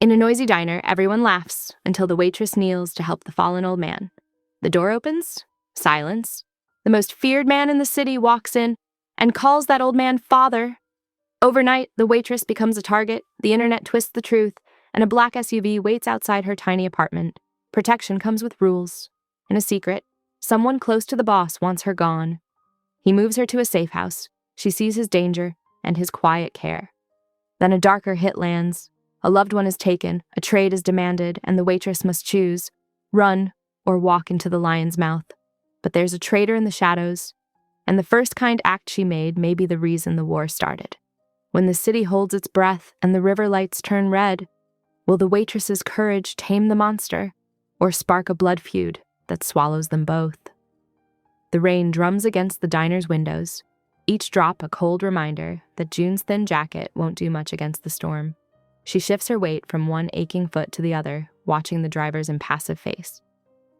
In a noisy diner, everyone laughs until the waitress kneels to help the fallen old man. The door opens. Silence. The most feared man in the city walks in and calls that old man father. Overnight, the waitress becomes a target, the internet twists the truth, and a black SUV waits outside her tiny apartment. Protection comes with rules. In a secret, someone close to the boss wants her gone. He moves her to a safe house. She sees his danger and his quiet care. Then a darker hit lands. A loved one is taken, a trade is demanded, and the waitress must choose, run or walk into the lion's mouth. But there's a traitor in the shadows, and the first kind act she made may be the reason the war started. When the city holds its breath and the river lights turn red, will the waitress's courage tame the monster or spark a blood feud that swallows them both? The rain drums against the diner's windows, each drop a cold reminder that June's thin jacket won't do much against the storm. She shifts her weight from one aching foot to the other, watching the driver's impassive face.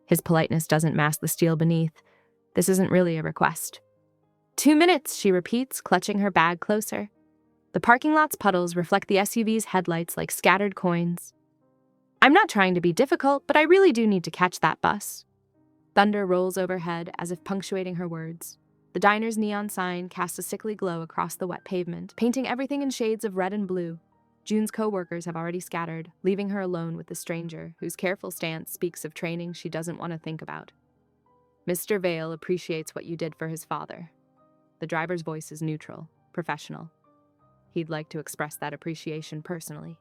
His politeness doesn't mask the steel beneath. This isn't really a request. 2 minutes, she repeats, clutching her bag closer. The parking lot's puddles reflect the SUV's headlights like scattered coins. I'm not trying to be difficult, but I really do need to catch that bus. Thunder rolls overhead as if punctuating her words. The diner's neon sign casts a sickly glow across the wet pavement, painting everything in shades of red and blue. June's co-workers have already scattered, leaving her alone with the stranger, whose careful stance speaks of training she doesn't want to think about. Mr. Vale appreciates what you did for his father. The driver's voice is neutral, professional. He'd like to express that appreciation personally.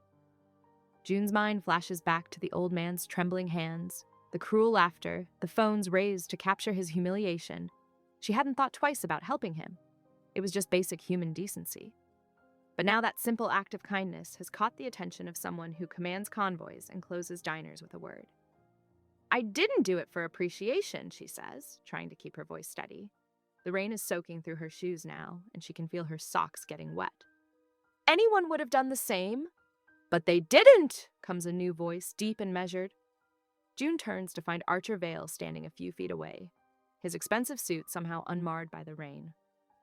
June's mind flashes back to the old man's trembling hands, the cruel laughter, the phones raised to capture his humiliation. She hadn't thought twice about helping him. It was just basic human decency. But now that simple act of kindness has caught the attention of someone who commands convoys and closes diners with a word. I didn't do it for appreciation, she says, trying to keep her voice steady. The rain is soaking through her shoes now, and she can feel her socks getting wet. Anyone would have done the same. But they didn't, comes a new voice, deep and measured. June turns to find Archer Vale standing a few feet away, his expensive suit somehow unmarred by the rain.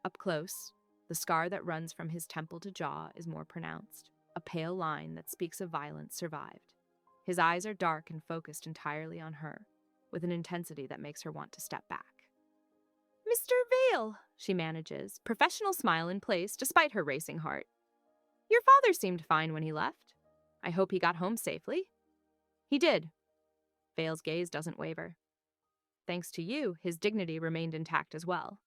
Up close, the scar that runs from his temple to jaw is more pronounced, a pale line that speaks of violence survived. His eyes are dark and focused entirely on her, with an intensity that makes her want to step back. Mr. Vale, she manages, professional smile in place despite her racing heart. Your father seemed fine when he left. I hope he got home safely. He did. Vale's gaze doesn't waver. Thanks to you, his dignity remained intact as well.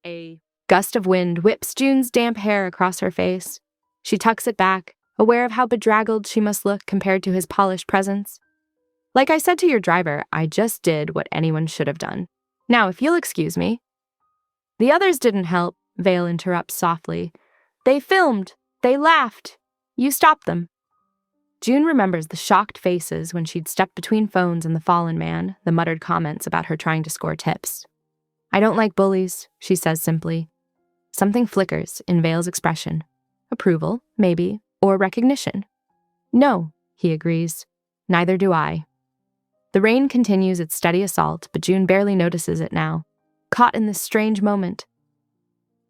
A gust of wind whips June's damp hair across her face. She tucks it back, aware of how bedraggled she must look compared to his polished presence. Like I said to your driver, I just did what anyone should have done. Now, if you'll excuse me. The others didn't help, Vale interrupts softly. They filmed. They laughed. You stopped them. June remembers the shocked faces when she'd stepped between phones and the fallen man, the muttered comments about her trying to score tips. I don't like bullies, she says simply. Something flickers in Vale's expression. Approval, maybe, or recognition. No, he agrees. Neither do I. The rain continues its steady assault, but June barely notices it now, caught in this strange moment.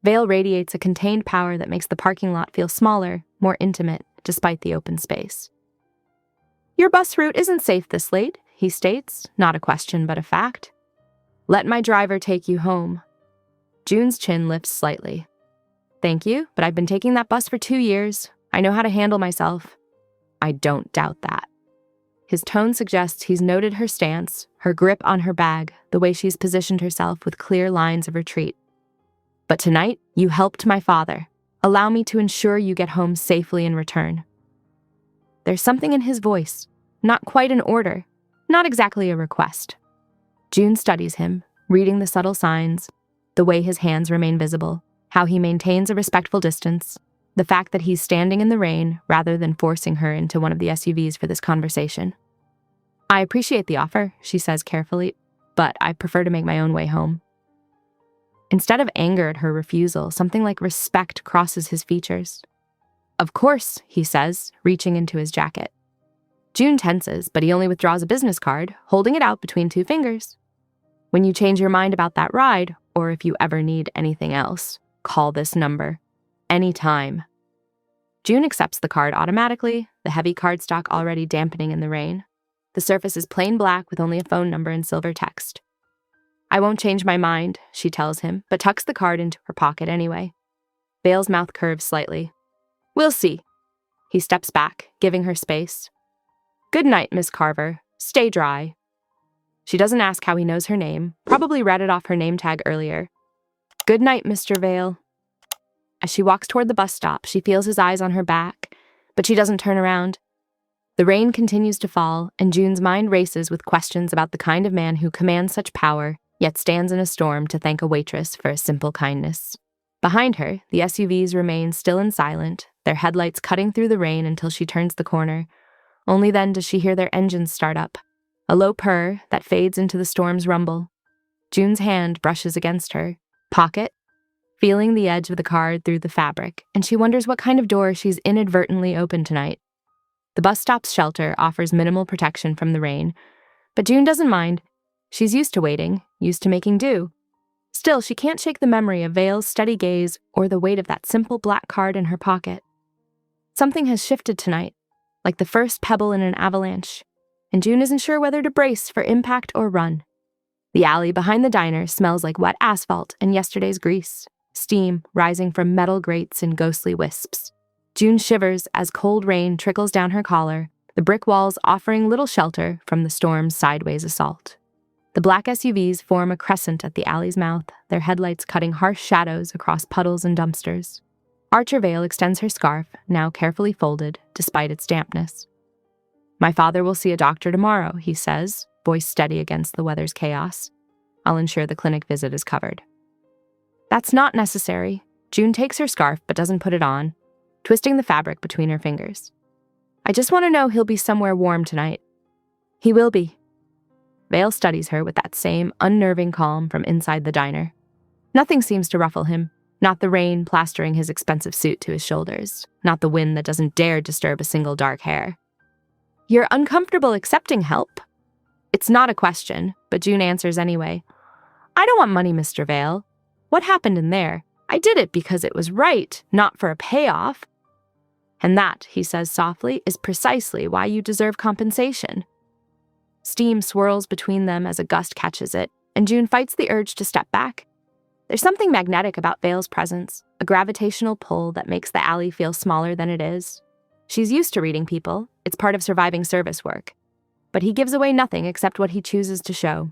Vale radiates a contained power that makes the parking lot feel smaller, more intimate, despite the open space. Your bus route isn't safe this late, he states, not a question but a fact. Let my driver take you home. June's chin lifts slightly. Thank you, but I've been taking that bus for 2 years. I know how to handle myself. I don't doubt that. His tone suggests he's noted her stance, her grip on her bag, the way she's positioned herself with clear lines of retreat. But tonight, you helped my father. Allow me to ensure you get home safely in return. There's something in his voice, not quite an order, not exactly a request. June studies him, reading the subtle signs, the way his hands remain visible, how he maintains a respectful distance, the fact that he's standing in the rain rather than forcing her into one of the SUVs for this conversation. I appreciate the offer, she says carefully, but I prefer to make my own way home. Instead of anger at her refusal, something like respect crosses his features. Of course, he says, reaching into his jacket. June tenses, but he only withdraws a business card, holding it out between 2 fingers. When you change your mind about that ride, or if you ever need anything else, call this number. Anytime. June accepts the card automatically, the heavy cardstock already dampening in the rain. The surface is plain black with only a phone number in silver text. "I won't change my mind," she tells him, but tucks the card into her pocket anyway. Vale's mouth curves slightly. "We'll see." He steps back, giving her space. "Good night, Miss Carver. Stay dry." She doesn't ask how he knows her name, probably read it off her name tag earlier. "Good night, Mr. Vale." As she walks toward the bus stop, she feels his eyes on her back, but she doesn't turn around. The rain continues to fall, and June's mind races with questions about the kind of man who commands such power, yet stands in a storm to thank a waitress for a simple kindness. Behind her, the SUVs remain still and silent, their headlights cutting through the rain until she turns the corner. Only then does she hear their engines start up, a low purr that fades into the storm's rumble. June's hand brushes against her pocket, feeling the edge of the card through the fabric, and she wonders what kind of door she's inadvertently opened tonight. The bus stop's shelter offers minimal protection from the rain, but June doesn't mind. She's used to waiting, used to making do. Still, she can't shake the memory of Vale's steady gaze or the weight of that simple black card in her pocket. Something has shifted tonight, like the first pebble in an avalanche, and June isn't sure whether to brace for impact or run. The alley behind the diner smells like wet asphalt and yesterday's grease, steam rising from metal grates in ghostly wisps. June shivers as cold rain trickles down her collar, the brick walls offering little shelter from the storm's sideways assault. The black SUVs form a crescent at the alley's mouth, their headlights cutting harsh shadows across puddles and dumpsters. Archer Vale extends her scarf, now carefully folded, despite its dampness. "My father will see a doctor tomorrow," he says, voice steady against the weather's chaos. "I'll ensure the clinic visit is covered." That's not necessary. June takes her scarf but doesn't put it on, twisting the fabric between her fingers. "I just want to know he'll be somewhere warm tonight." "He will be." Vale studies her with that same unnerving calm from inside the diner. Nothing seems to ruffle him, not the rain plastering his expensive suit to his shoulders, not the wind that doesn't dare disturb a single dark hair. "You're uncomfortable accepting help?" It's not a question, but June answers anyway. "I don't want money, Mr. Vale. What happened in there? I did it because it was right, not for a payoff." "And that," he says softly, "is precisely why you deserve compensation." Steam swirls between them as a gust catches it, and June fights the urge to step back. There's something magnetic about Vale's presence, a gravitational pull that makes the alley feel smaller than it is. She's used to reading people, it's part of surviving service work. But he gives away nothing except what he chooses to show.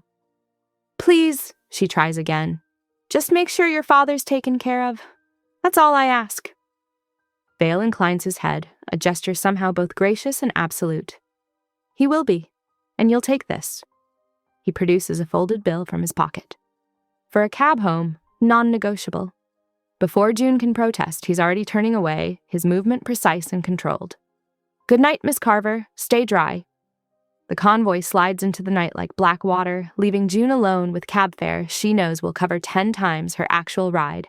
"Please," she tries again, "just make sure your father's taken care of. That's all I ask." Vale inclines his head, a gesture somehow both gracious and absolute. "He will be, and you'll take this." He produces a folded bill from his pocket. For a cab home, non-negotiable. Before June can protest, he's already turning away, his movement precise and controlled. "Good night, Miss Carver. Stay dry." The convoy slides into the night like black water, leaving June alone with cab fare she knows will cover 10 times her actual ride.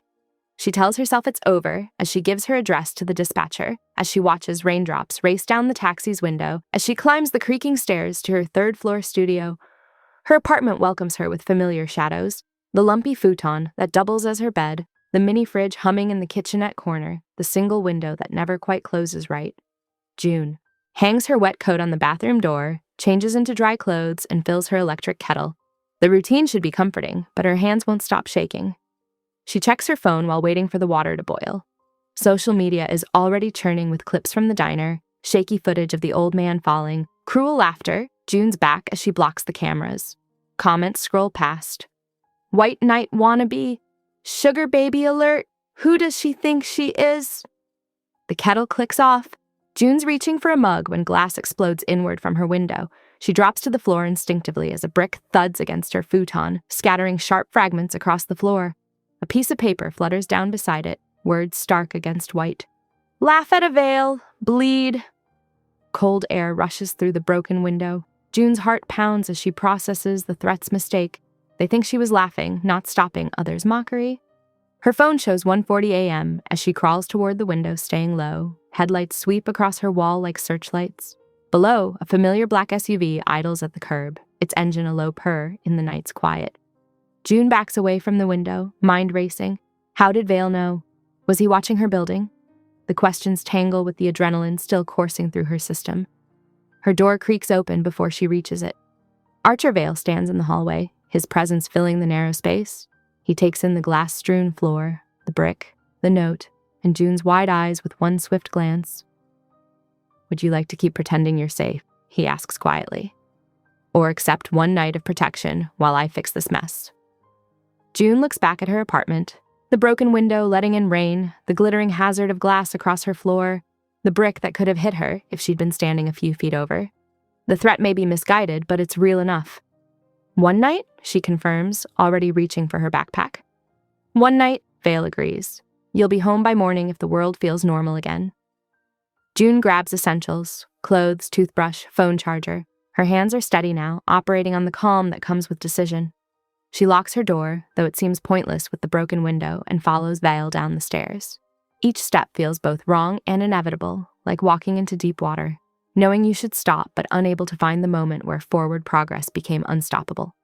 She tells herself it's over as she gives her address to the dispatcher, as she watches raindrops race down the taxi's window, as she climbs the creaking stairs to her third-floor studio. Her apartment welcomes her with familiar shadows, the lumpy futon that doubles as her bed, the mini fridge humming in the kitchenette corner, the single window that never quite closes right. June hangs her wet coat on the bathroom door, changes into dry clothes, and fills her electric kettle. The routine should be comforting, but her hands won't stop shaking. She checks her phone while waiting for the water to boil. Social media is already churning with clips from the diner, shaky footage of the old man falling, cruel laughter, June's back as she blocks the cameras. Comments scroll past. "White knight wannabe," "Sugar baby alert," "Who does she think she is?" The kettle clicks off. June's reaching for a mug when glass explodes inward from her window. She drops to the floor instinctively as a brick thuds against her futon, scattering sharp fragments across the floor. A piece of paper flutters down beside it, words stark against white. "Laugh at a veil, bleed." Cold air rushes through the broken window. June's heart pounds as she processes the threat's mistake. They think she was laughing, not stopping others' mockery. Her phone shows 1:40 a.m. as she crawls toward the window, staying low. Headlights sweep across her wall like searchlights. Below, a familiar black SUV idles at the curb, its engine a low purr in the night's quiet. June backs away from the window, mind racing. How did Vale know? Was he watching her building? The questions tangle with the adrenaline still coursing through her system. Her door creaks open before she reaches it. Archer Vale stands in the hallway, his presence filling the narrow space. He takes in the glass-strewn floor, the brick, the note, and June's wide eyes with one swift glance. "Would you like to keep pretending you're safe?" he asks quietly. "Or accept one night of protection while I fix this mess?" June looks back at her apartment, the broken window letting in rain, the glittering hazard of glass across her floor, the brick that could have hit her if she'd been standing a few feet over. The threat may be misguided, but it's real enough. "One night," she confirms, already reaching for her backpack. "One night," Vale agrees. "You'll be home by morning if the world feels normal again." June grabs essentials, clothes, toothbrush, phone charger. Her hands are steady now, operating on the calm that comes with decision. She locks her door, though it seems pointless with the broken window, and follows Vale down the stairs. Each step feels both wrong and inevitable, like walking into deep water, knowing you should stop but unable to find the moment where forward progress became unstoppable.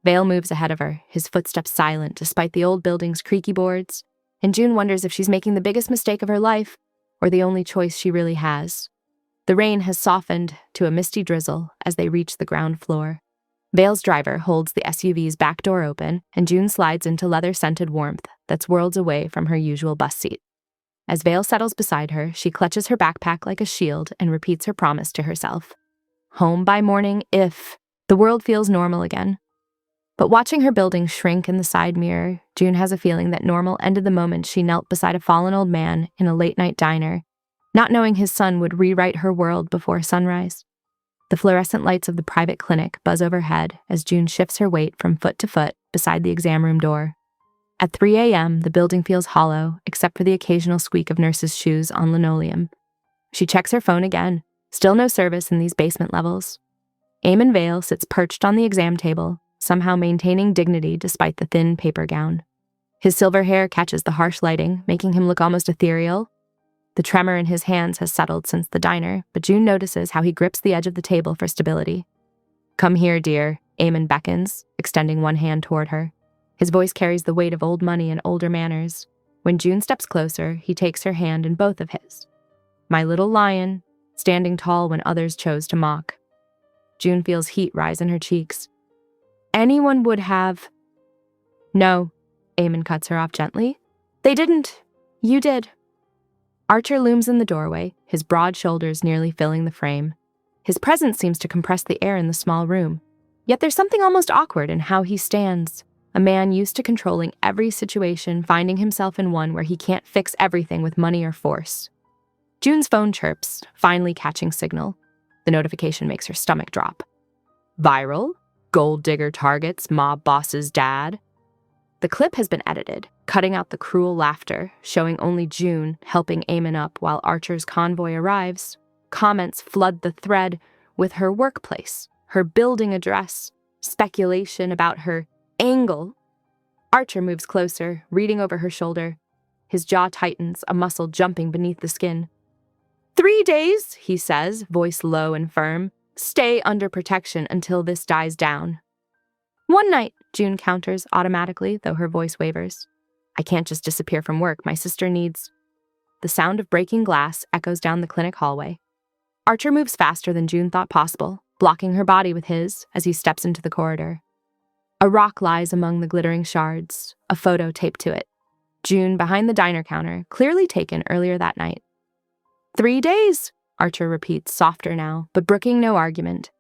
Vale moves ahead of her, his footsteps silent despite the old building's creaky boards, and June wonders if she's making the biggest mistake of her life, or the only choice she really has. The rain has softened to a misty drizzle as they reach the ground floor. Vale's driver holds the SUV's back door open, and June slides into leather-scented warmth that's worlds away from her usual bus seat. As Vale settles beside her, she clutches her backpack like a shield and repeats her promise to herself. Home by morning if the world feels normal again. But watching her building shrink in the side mirror, June has a feeling that normal ended the moment she knelt beside a fallen old man in a late-night diner, not knowing his son would rewrite her world before sunrise. The fluorescent lights of the private clinic buzz overhead as June shifts her weight from foot to foot beside the exam room door. At 3 a.m., the building feels hollow, except for the occasional squeak of nurses' shoes on linoleum. She checks her phone again. Still no service in these basement levels. Eamon Vale sits perched on the exam table, somehow maintaining dignity despite the thin paper gown. His silver hair catches the harsh lighting, making him look almost ethereal. The tremor in his hands has settled since the diner, but June notices how he grips the edge of the table for stability. "Come here, dear," Eamon beckons, extending one hand toward her. His voice carries the weight of old money and older manners. When June steps closer, he takes her hand in both of his. "My little lion," standing tall when others chose to mock. June feels heat rise in her cheeks. "Anyone would have—" "No," Eamon cuts her off gently. "They didn't. You did." Archer looms in the doorway, his broad shoulders nearly filling the frame. His presence seems to compress the air in the small room. Yet there's something almost awkward in how he stands, a man used to controlling every situation, finding himself in one where he can't fix everything with money or force. June's phone chirps, finally catching signal. The notification makes her stomach drop. Viral? Gold digger targets mob boss's dad? The clip has been edited, cutting out the cruel laughter, showing only June helping Eamon up while Archer's convoy arrives. Comments flood the thread with her workplace, her building address, speculation about her angle. Archer moves closer, reading over her shoulder. His jaw tightens, a muscle jumping beneath the skin. 3 days, he says, voice low and firm. Stay under protection until this dies down. 1 night, June counters automatically, though her voice wavers. I can't just disappear from work. My sister needs... The sound of breaking glass echoes down the clinic hallway. Archer moves faster than June thought possible, blocking her body with his as he steps into the corridor. A rock lies among the glittering shards, a photo taped to it. June behind the diner counter, clearly taken earlier that night. 3 days, Archer repeats, softer now, but brooking no argument.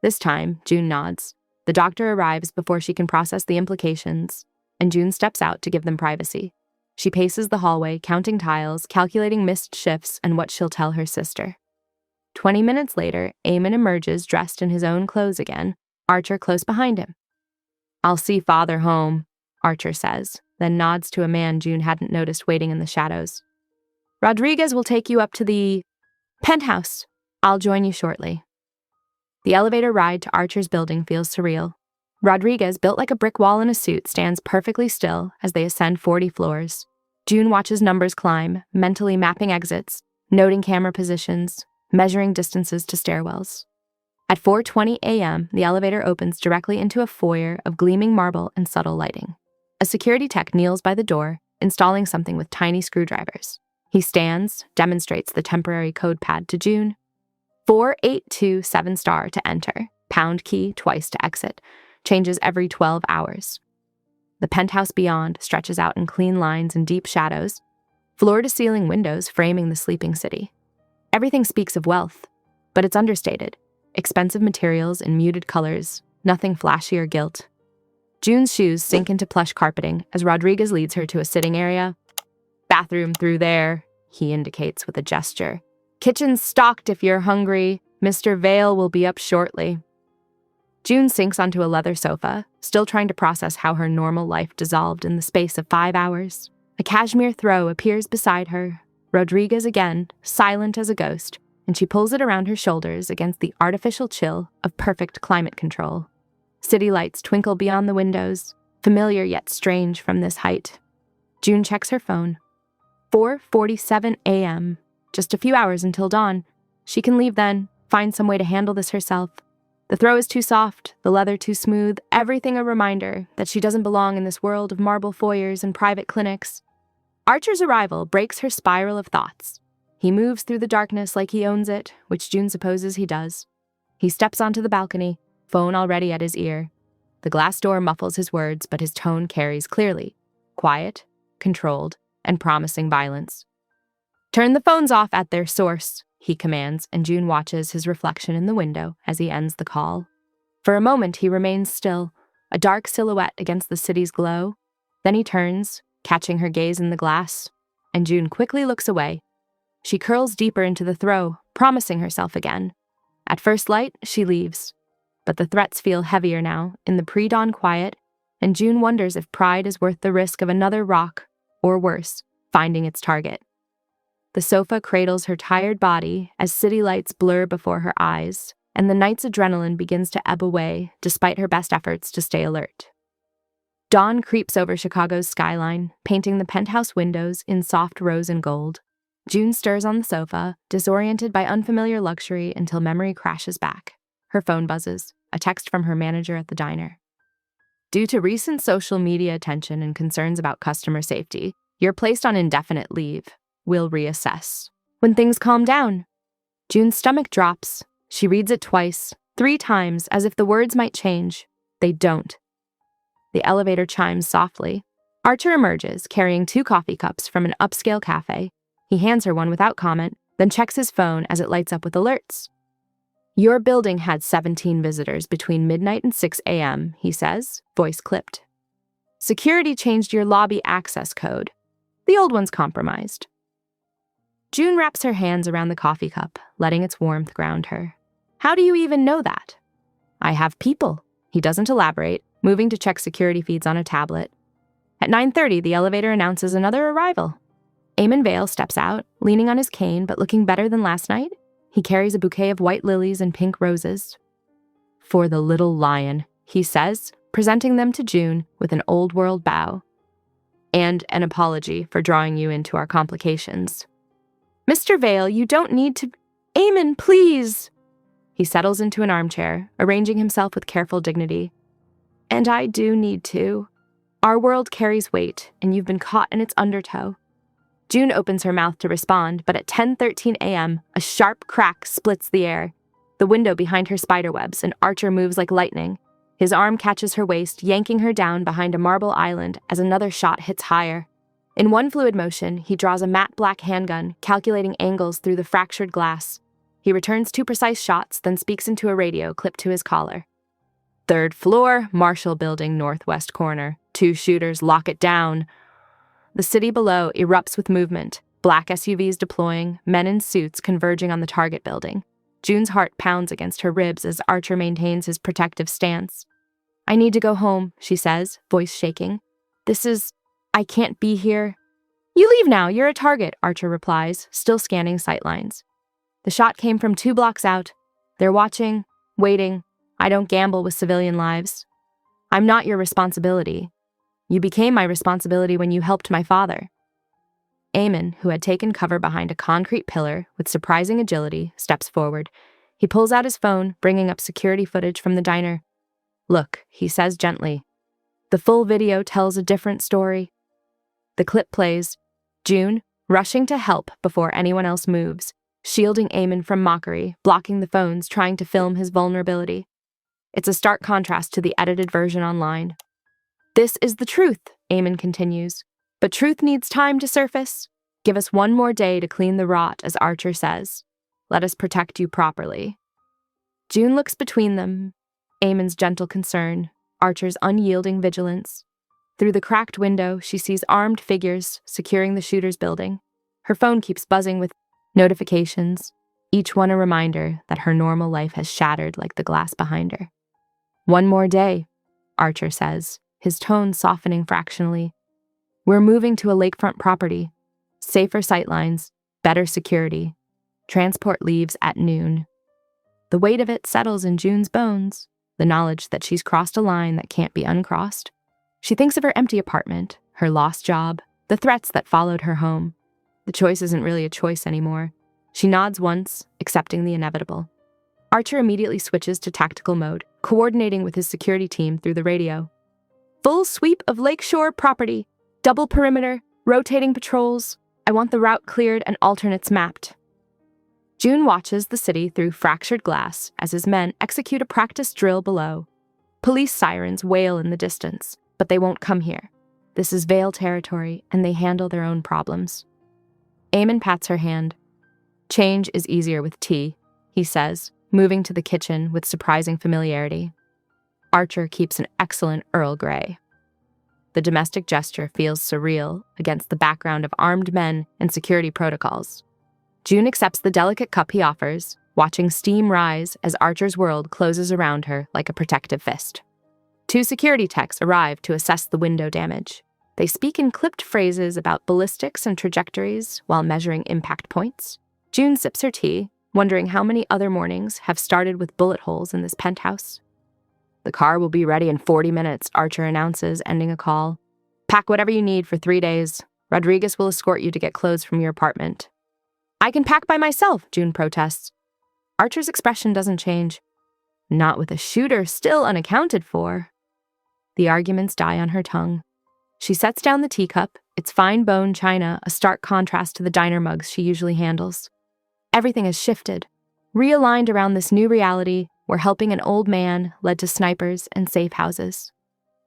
This time, June nods. The doctor arrives before she can process the implications, and June steps out to give them privacy. She paces the hallway, counting tiles, calculating missed shifts, and what she'll tell her sister. 20 minutes later, Eamon emerges dressed in his own clothes again, Archer close behind him. I'll see father home, Archer says, then nods to a man June hadn't noticed waiting in the shadows. Rodriguez will take you up to the penthouse. I'll join you shortly. The elevator ride to Archer's building feels surreal. Rodriguez, built like a brick wall in a suit, stands perfectly still as they ascend 40 floors. June watches numbers climb, mentally mapping exits, noting camera positions, measuring distances to stairwells. At 4:20 a.m., the elevator opens directly into a foyer of gleaming marble and subtle lighting. A security tech kneels by the door, installing something with tiny screwdrivers. He stands, demonstrates the temporary code pad to June. 4827 star to enter, pound key twice to exit, changes every 12 hours. The penthouse beyond stretches out in clean lines and deep shadows, floor-to-ceiling windows framing the sleeping city. Everything speaks of wealth, but it's understated. Expensive materials in muted colors, nothing flashy or gilt. June's shoes sink into plush carpeting as Rodriguez leads her to a sitting area. Bathroom through there, he indicates with a gesture. Kitchen's stocked if you're hungry. Mr. Vale will be up shortly. June sinks onto a leather sofa, still trying to process how her normal life dissolved in the space of 5 hours. A cashmere throw appears beside her, Rodriguez again, silent as a ghost, and she pulls it around her shoulders against the artificial chill of perfect climate control. City lights twinkle beyond the windows, familiar yet strange from this height. June checks her phone. 4:47 a.m. Just a few hours until dawn. She can leave then, find some way to handle this herself. The throw is too soft, the leather too smooth, everything a reminder that she doesn't belong in this world of marble foyers and private clinics. Archer's arrival breaks her spiral of thoughts. He moves through the darkness like he owns it, which June supposes he does. He steps onto the balcony, phone already at his ear. The glass door muffles his words, but his tone carries clearly. Quiet, controlled, and promising violence. Turn the phones off at their source, he commands, and June watches his reflection in the window as he ends the call. For a moment, he remains still, a dark silhouette against the city's glow. Then he turns, catching her gaze in the glass, and June quickly looks away. She curls deeper into the throw, promising herself again. At first light, she leaves. But the threats feel heavier now, in the pre-dawn quiet, and June wonders if pride is worth the risk of another rock, or worse, finding its target. The sofa cradles her tired body as city lights blur before her eyes, and the night's adrenaline begins to ebb away despite her best efforts to stay alert. Dawn creeps over Chicago's skyline, painting the penthouse windows in soft rose and gold. June stirs on the sofa, disoriented by unfamiliar luxury until memory crashes back. Her phone buzzes, a text from her manager at the diner. Due to recent social media attention and concerns about customer safety, you're placed on indefinite leave. We'll reassess when things calm down. June's stomach drops. She reads it twice, 3 times, as if the words might change. They don't. The elevator chimes softly. Archer emerges, carrying 2 coffee cups from an upscale cafe. He hands her one without comment, then checks his phone as it lights up with alerts. Your building had 17 visitors between midnight and 6 a.m., he says, voice clipped. Security changed your lobby access code. The old one's compromised. June wraps her hands around the coffee cup, letting its warmth ground her. How do you even know that? I have people. He doesn't elaborate, moving to check security feeds on a tablet. At 9:30, the elevator announces another arrival. Eamon Vale steps out, leaning on his cane but looking better than last night. He carries a bouquet of white lilies and pink roses. For the little lion, he says, presenting them to June with an old-world bow. And an apology for drawing you into our complications. Mr. Vale, you don't need to— Eamon, please! He settles into an armchair, arranging himself with careful dignity. And I do need to. Our world carries weight, and you've been caught in its undertow. June opens her mouth to respond, but at 10:13 a.m., a sharp crack splits the air. The window behind her spiderwebs, and Archer moves like lightning. His arm catches her waist, yanking her down behind a marble island as another shot hits higher. In one fluid motion, he draws a matte black handgun, calculating angles through the fractured glass. He returns 2 precise shots, then speaks into a radio clipped to his collar. 3rd floor, Marshall Building, northwest corner. 2 shooters, lock it down. The city below erupts with movement, black SUVs deploying, men in suits converging on the target building. June's heart pounds against her ribs as Archer maintains his protective stance. I need to go home, she says, voice shaking. I can't be here. You leave now, you're a target, Archer replies, still scanning sightlines. The shot came from 2 blocks out. They're watching, waiting. I don't gamble with civilian lives. I'm not your responsibility. You became my responsibility when you helped my father. Eamon, who had taken cover behind a concrete pillar with surprising agility, steps forward. He pulls out his phone, bringing up security footage from the diner. Look, he says gently. The full video tells a different story. The clip plays. June, rushing to help before anyone else moves, shielding Eamon from mockery, blocking the phones, trying to film his vulnerability. It's a stark contrast to the edited version online. "This is the truth," Eamon continues. "But truth needs time to surface. Give us one more day to clean the rot, as Archer says. Let us protect you properly." June looks between them, Eamon's gentle concern, Archer's unyielding vigilance. Through the cracked window, she sees armed figures securing the shooter's building. Her phone keeps buzzing with notifications, each one a reminder that her normal life has shattered like the glass behind her. "One more day," Archer says, his tone softening fractionally. "We're moving to a lakefront property. Safer sightlines, better security. Transport leaves at noon." The weight of it settles in June's bones, the knowledge that she's crossed a line that can't be uncrossed. She thinks of her empty apartment, her lost job, the threats that followed her home. The choice isn't really a choice anymore. She nods once, accepting the inevitable. Archer immediately switches to tactical mode, coordinating with his security team through the radio. "Full sweep of lakeshore property. Double perimeter, rotating patrols. I want the route cleared and alternates mapped." June watches the city through fractured glass as his men execute a practice drill below. Police sirens wail in the distance, but they won't come here. This is Vale territory, and they handle their own problems. Eamon pats her hand. "Change is easier with tea," he says, moving to the kitchen with surprising familiarity. Archer keeps an excellent Earl Grey. The domestic gesture feels surreal against the background of armed men and security protocols. June accepts the delicate cup he offers, watching steam rise as Archer's world closes around her like a protective fist. 2 security techs arrive to assess the window damage. They speak in clipped phrases about ballistics and trajectories while measuring impact points. June sips her tea, wondering how many other mornings have started with bullet holes in this penthouse. "The car will be ready in 40 minutes, Archer announces, ending a call. "Pack whatever you need for 3 days. Rodriguez will escort you to get clothes from your apartment." "I can pack by myself," June protests. Archer's expression doesn't change. "Not with a shooter still unaccounted for." The arguments die on her tongue. She sets down the teacup, its fine bone china a stark contrast to the diner mugs she usually handles. Everything has shifted, realigned around this new reality where helping an old man led to snipers and safe houses.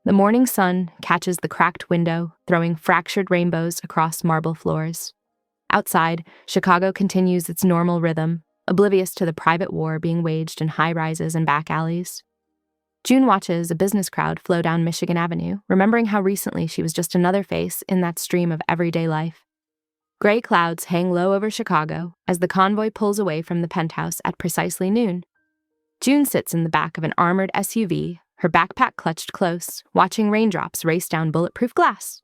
The morning sun catches the cracked window, throwing fractured rainbows across marble floors. Outside, Chicago continues its normal rhythm, oblivious to the private war being waged in high-rises and back alleys. June watches a business crowd flow down Michigan Avenue, remembering how recently she was just another face in that stream of everyday life. Gray clouds hang low over Chicago as the convoy pulls away from the penthouse at precisely noon. June sits in the back of an armored SUV, her backpack clutched close, watching raindrops race down bulletproof glass.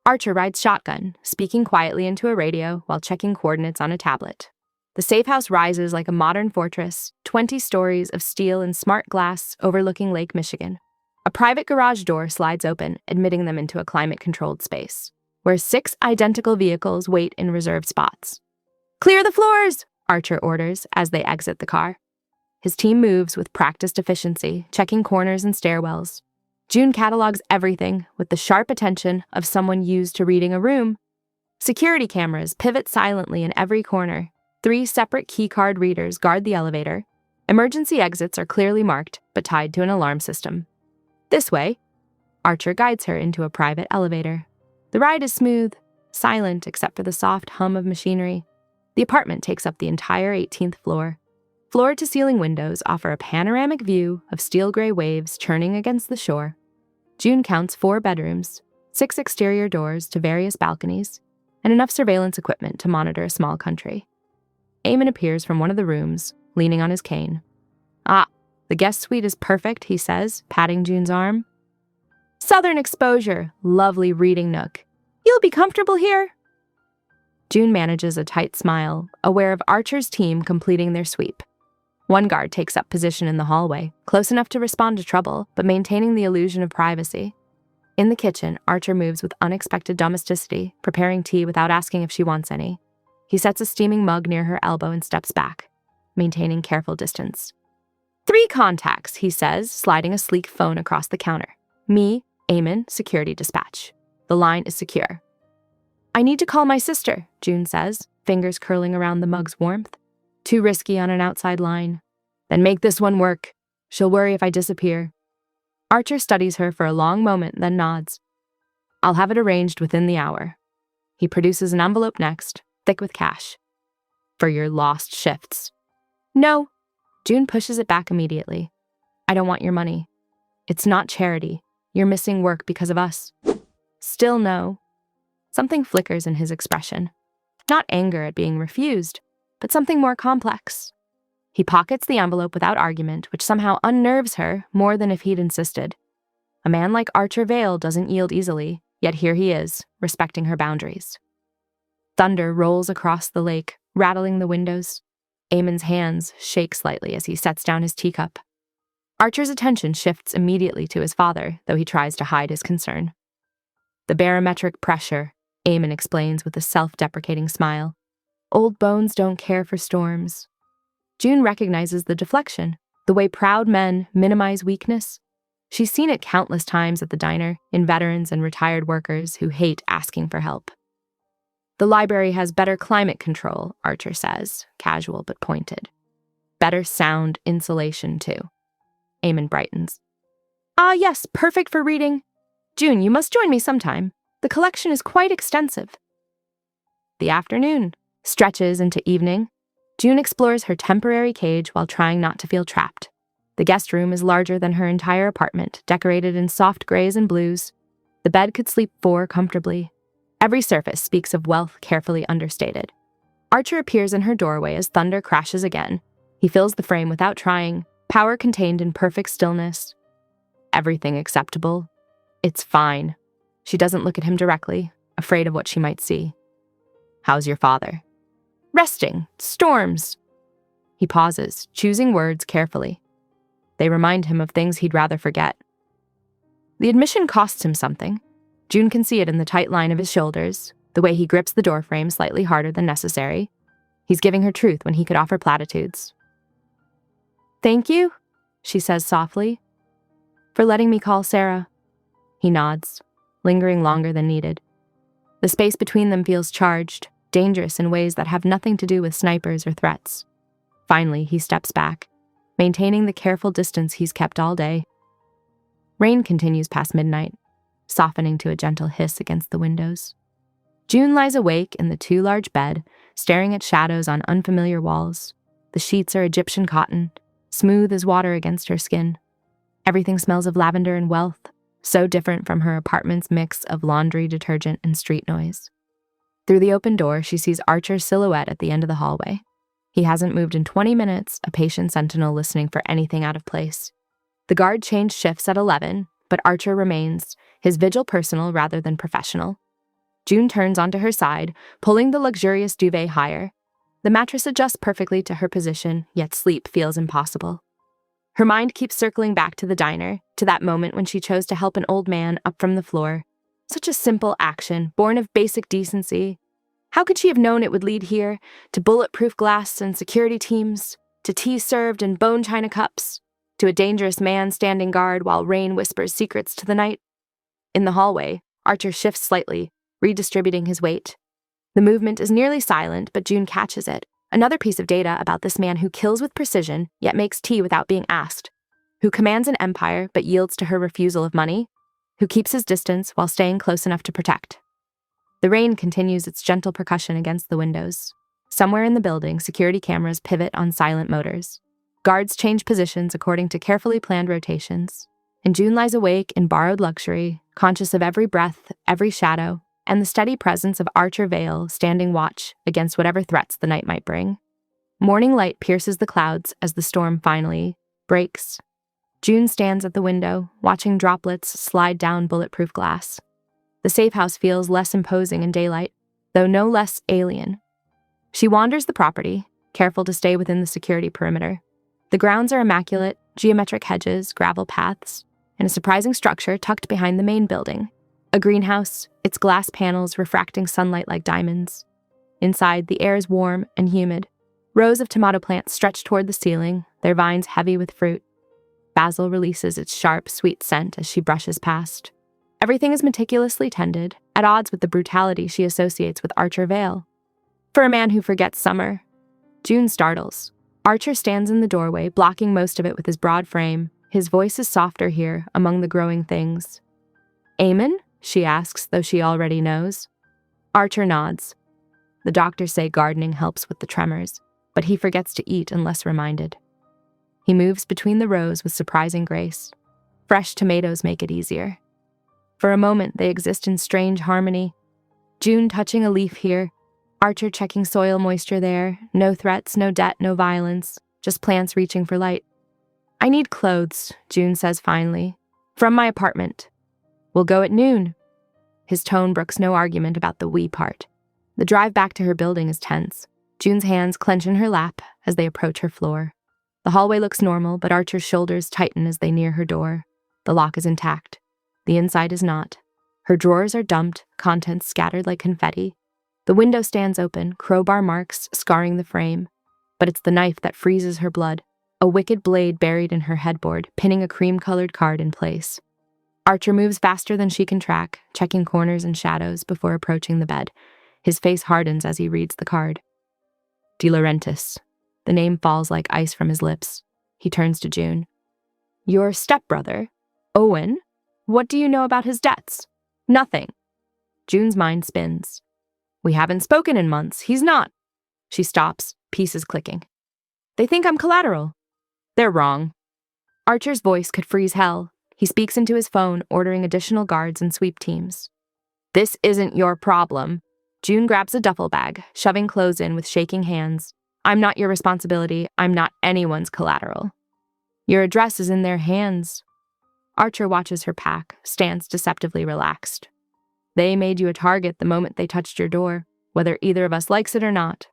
Archer rides shotgun, speaking quietly into a radio while checking coordinates on a tablet. The safe house rises like a modern fortress, 20 stories of steel and smart glass overlooking Lake Michigan. A private garage door slides open, admitting them into a climate-controlled space, where 6 identical vehicles wait in reserved spots. "Clear the floors!" Archer orders as they exit the car. His team moves with practiced efficiency, checking corners and stairwells. June catalogs everything with the sharp attention of someone used to reading a room. Security cameras pivot silently in every corner. 3 separate keycard readers guard the elevator. Emergency exits are clearly marked, but tied to an alarm system. "This way." Archer guides her into a private elevator. The ride is smooth, silent except for the soft hum of machinery. The apartment takes up the entire 18th floor. Floor-to-ceiling windows offer a panoramic view of steel-gray waves churning against the shore. June counts 4 bedrooms, 6 exterior doors to various balconies, and enough surveillance equipment to monitor a small country. Eamon appears from one of the rooms, leaning on his cane. "Ah, the guest suite is perfect," he says, patting June's arm. "Southern exposure, lovely reading nook. You'll be comfortable here." June manages a tight smile, aware of Archer's team completing their sweep. One guard takes up position in the hallway, close enough to respond to trouble, but maintaining the illusion of privacy. In the kitchen, Archer moves with unexpected domesticity, preparing tea without asking if she wants any. He sets a steaming mug near her elbow and steps back, maintaining careful distance. 3 contacts, he says, sliding a sleek phone across the counter. "Me, Eamon, security dispatch. The line is secure." I need to call my sister, June says, fingers curling around the mug's warmth. Too risky on an outside line. Then make this one work. She'll worry if I disappear. Archer studies her for a long moment, then nods. I'll have it arranged within the hour. He produces an envelope next, thick with cash. For your lost shifts. No. June pushes it back immediately. I don't want your money. It's not charity. You're missing work because of us. Still no. Something flickers in his expression. Not anger at being refused, but something more complex. He pockets the envelope without argument, which somehow unnerves her more than if he'd insisted. A man like Archer Vale doesn't yield easily, yet here he is, respecting her boundaries. Thunder rolls across the lake, rattling the windows. Eamon's hands shake slightly as he sets down his teacup. Archer's attention shifts immediately to his father, though he tries to hide his concern. The barometric pressure, Eamon explains with a self-deprecating smile. Old bones don't care for storms. June recognizes the deflection, the way proud men minimize weakness. She's seen it countless times at the diner, in veterans and retired workers who hate asking for help. The library has better climate control, Archer says, casual but pointed. Better sound insulation, too. Eamon brightens. Ah, yes, perfect for reading. June, you must join me sometime. The collection is quite extensive. The afternoon stretches into evening. June explores her temporary cage while trying not to feel trapped. The guest room is larger than her entire apartment, decorated in soft grays and blues. The bed could sleep 4 comfortably. Every surface speaks of wealth carefully understated. Archer appears in her doorway as thunder crashes again. He fills the frame without trying, power contained in perfect stillness. Everything acceptable. It's fine. She doesn't look at him directly, afraid of what she might see. How's your father? Resting. Storms. He pauses, choosing words carefully. They remind him of things he'd rather forget. The admission costs him something. June can see it in the tight line of his shoulders, the way he grips the doorframe slightly harder than necessary. He's giving her truth when he could offer platitudes. Thank you, she says softly, for letting me call Sarah. He nods, lingering longer than needed. The space between them feels charged, dangerous in ways that have nothing to do with snipers or threats. Finally, he steps back, maintaining the careful distance he's kept all day. Rain continues past midnight, softening to a gentle hiss against the windows. June lies awake in the too large bed, staring at shadows on unfamiliar walls. The sheets are Egyptian cotton, smooth as water against her skin. Everything smells of lavender and wealth, so different from her apartment's mix of laundry, detergent, and street noise. Through the open door, she sees Archer's silhouette at the end of the hallway. He hasn't moved in 20 minutes, a patient sentinel listening for anything out of place. The guard changed shifts at 11, but Archer remains, his vigil personal rather than professional. June turns onto her side, pulling the luxurious duvet higher. The mattress adjusts perfectly to her position, yet sleep feels impossible. Her mind keeps circling back to the diner, to that moment when she chose to help an old man up from the floor. Such a simple action, born of basic decency. How could she have known it would lead here, to bulletproof glass and security teams, to tea served in bone china cups, to a dangerous man standing guard while rain whispers secrets to the night? In the hallway, Archer shifts slightly, redistributing his weight. The movement is nearly silent, but June catches it. Another piece of data about this man who kills with precision, yet makes tea without being asked, who commands an empire but yields to her refusal of money, who keeps his distance while staying close enough to protect. The rain continues its gentle percussion against the windows. Somewhere in the building, security cameras pivot on silent motors. Guards change positions according to carefully planned rotations. And June lies awake in borrowed luxury, conscious of every breath, every shadow, and the steady presence of Archer Vale standing watch against whatever threats the night might bring. Morning light pierces the clouds as the storm finally breaks. June stands at the window, watching droplets slide down bulletproof glass. The safe house feels less imposing in daylight, though no less alien. She wanders the property, careful to stay within the security perimeter. The grounds are immaculate, geometric hedges, gravel paths, and a surprising structure tucked behind the main building. A greenhouse, its glass panels refracting sunlight like diamonds. Inside, the air is warm and humid. Rows of tomato plants stretch toward the ceiling, their vines heavy with fruit. Basil releases its sharp, sweet scent as she brushes past. Everything is meticulously tended, at odds with the brutality she associates with Archer Vale. For a man who forgets summer, June startles. Archer stands in the doorway, blocking most of it with his broad frame. His voice is softer here, among the growing things. "Eamon?" she asks, though she already knows. Archer nods. The doctors say gardening helps with the tremors, but he forgets to eat unless reminded. He moves between the rows with surprising grace. Fresh tomatoes make it easier. For a moment, they exist in strange harmony. June touching a leaf here, Archer checking soil moisture there, no threats, no debt, no violence, just plants reaching for light. "I need clothes," June says finally. "From my apartment. We'll go at noon." His tone brooks no argument about the we part. The drive back to her building is tense. June's hands clench in her lap as they approach her floor. The hallway looks normal, but Archer's shoulders tighten as they near her door. The lock is intact. The inside is not. Her drawers are dumped, contents scattered like confetti. The window stands open, crowbar marks scarring the frame. But it's the knife that freezes her blood, a wicked blade buried in her headboard, pinning a cream-colored card in place. Archer moves faster than she can track, checking corners and shadows before approaching the bed. His face hardens as he reads the card. De Laurentiis. The name falls like ice from his lips. He turns to June. "Your stepbrother, Owen? What do you know about his debts?" "Nothing." June's mind spins. "We haven't spoken in months. He's not." She stops, pieces clicking. "They think I'm collateral." "They're wrong." Archer's voice could freeze hell. He speaks into his phone, ordering additional guards and sweep teams. "This isn't your problem." June grabs a duffel bag, shoving clothes in with shaking hands. "I'm not your responsibility. I'm not anyone's collateral." "Your address is in their hands." Archer watches her pack, stands deceptively relaxed. "They made you a target the moment they touched your door, whether either of us likes it or not."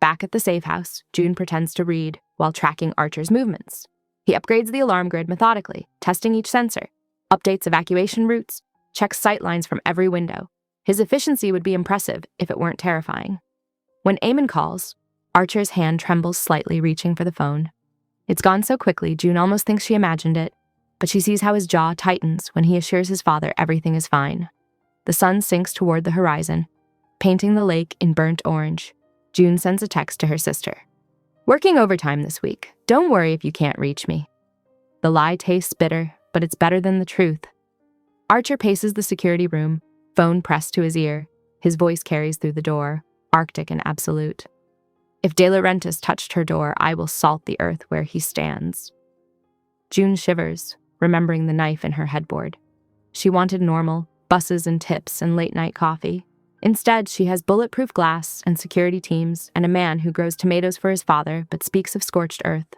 Back at the safe house, June pretends to read while tracking Archer's movements. He upgrades the alarm grid methodically, testing each sensor, updates evacuation routes, checks sight lines from every window. His efficiency would be impressive if it weren't terrifying. When Eamon calls, Archer's hand trembles slightly, reaching for the phone. It's gone so quickly, June almost thinks she imagined it, but she sees how his jaw tightens when he assures his father everything is fine. The sun sinks toward the horizon, painting the lake in burnt orange. June sends a text to her sister. "Working overtime this week. Don't worry if you can't reach me." The lie tastes bitter, but it's better than the truth. Archer paces the security room, phone pressed to his ear. His voice carries through the door, arctic and absolute. "If De Laurentiis touched her door, I will salt the earth where he stands." June shivers, remembering the knife in her headboard. She wanted normal, buses and tips and late-night coffee. Instead, she has bulletproof glass and security teams and a man who grows tomatoes for his father but speaks of scorched earth.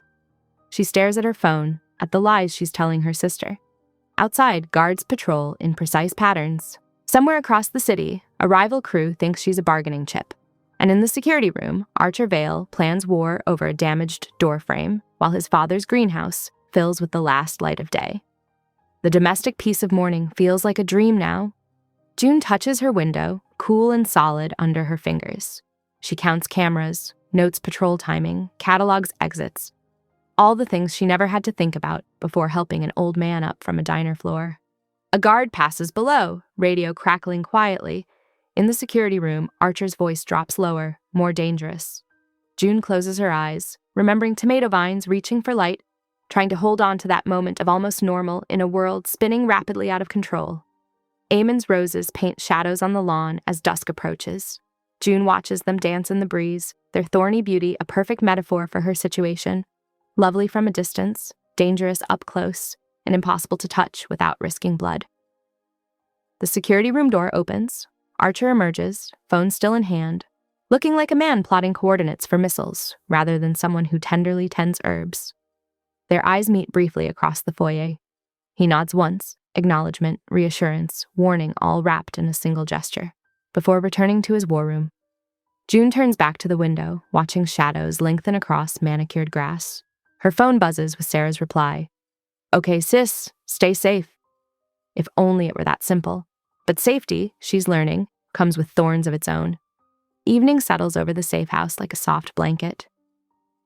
She stares at her phone, at the lies she's telling her sister. Outside, guards patrol in precise patterns. Somewhere across the city, a rival crew thinks she's a bargaining chip. And in the security room, Archer Vale plans war over a damaged door frame, while his father's greenhouse fills with the last light of day. The domestic peace of morning feels like a dream now. June touches her window, cool and solid under her fingers. She counts cameras, notes patrol timing, catalogs exits. All the things she never had to think about before helping an old man up from a diner floor. A guard passes below, radio crackling quietly. In the security room, Archer's voice drops lower, more dangerous. June closes her eyes, remembering tomato vines reaching for light, trying to hold on to that moment of almost normal in a world spinning rapidly out of control. Eamon's roses paint shadows on the lawn as dusk approaches. June watches them dance in the breeze, their thorny beauty a perfect metaphor for her situation. Lovely from a distance, dangerous up close, and impossible to touch without risking blood. The security room door opens. Archer emerges, phone still in hand, looking like a man plotting coordinates for missiles rather than someone who tenderly tends herbs. Their eyes meet briefly across the foyer. He nods once, acknowledgement, reassurance, warning all wrapped in a single gesture, before returning to his war room. June turns back to the window, watching shadows lengthen across manicured grass. Her phone buzzes with Sarah's reply. "Okay, sis, stay safe." If only it were that simple. But safety, she's learning, comes with thorns of its own. Evening settles over the safe house like a soft blanket.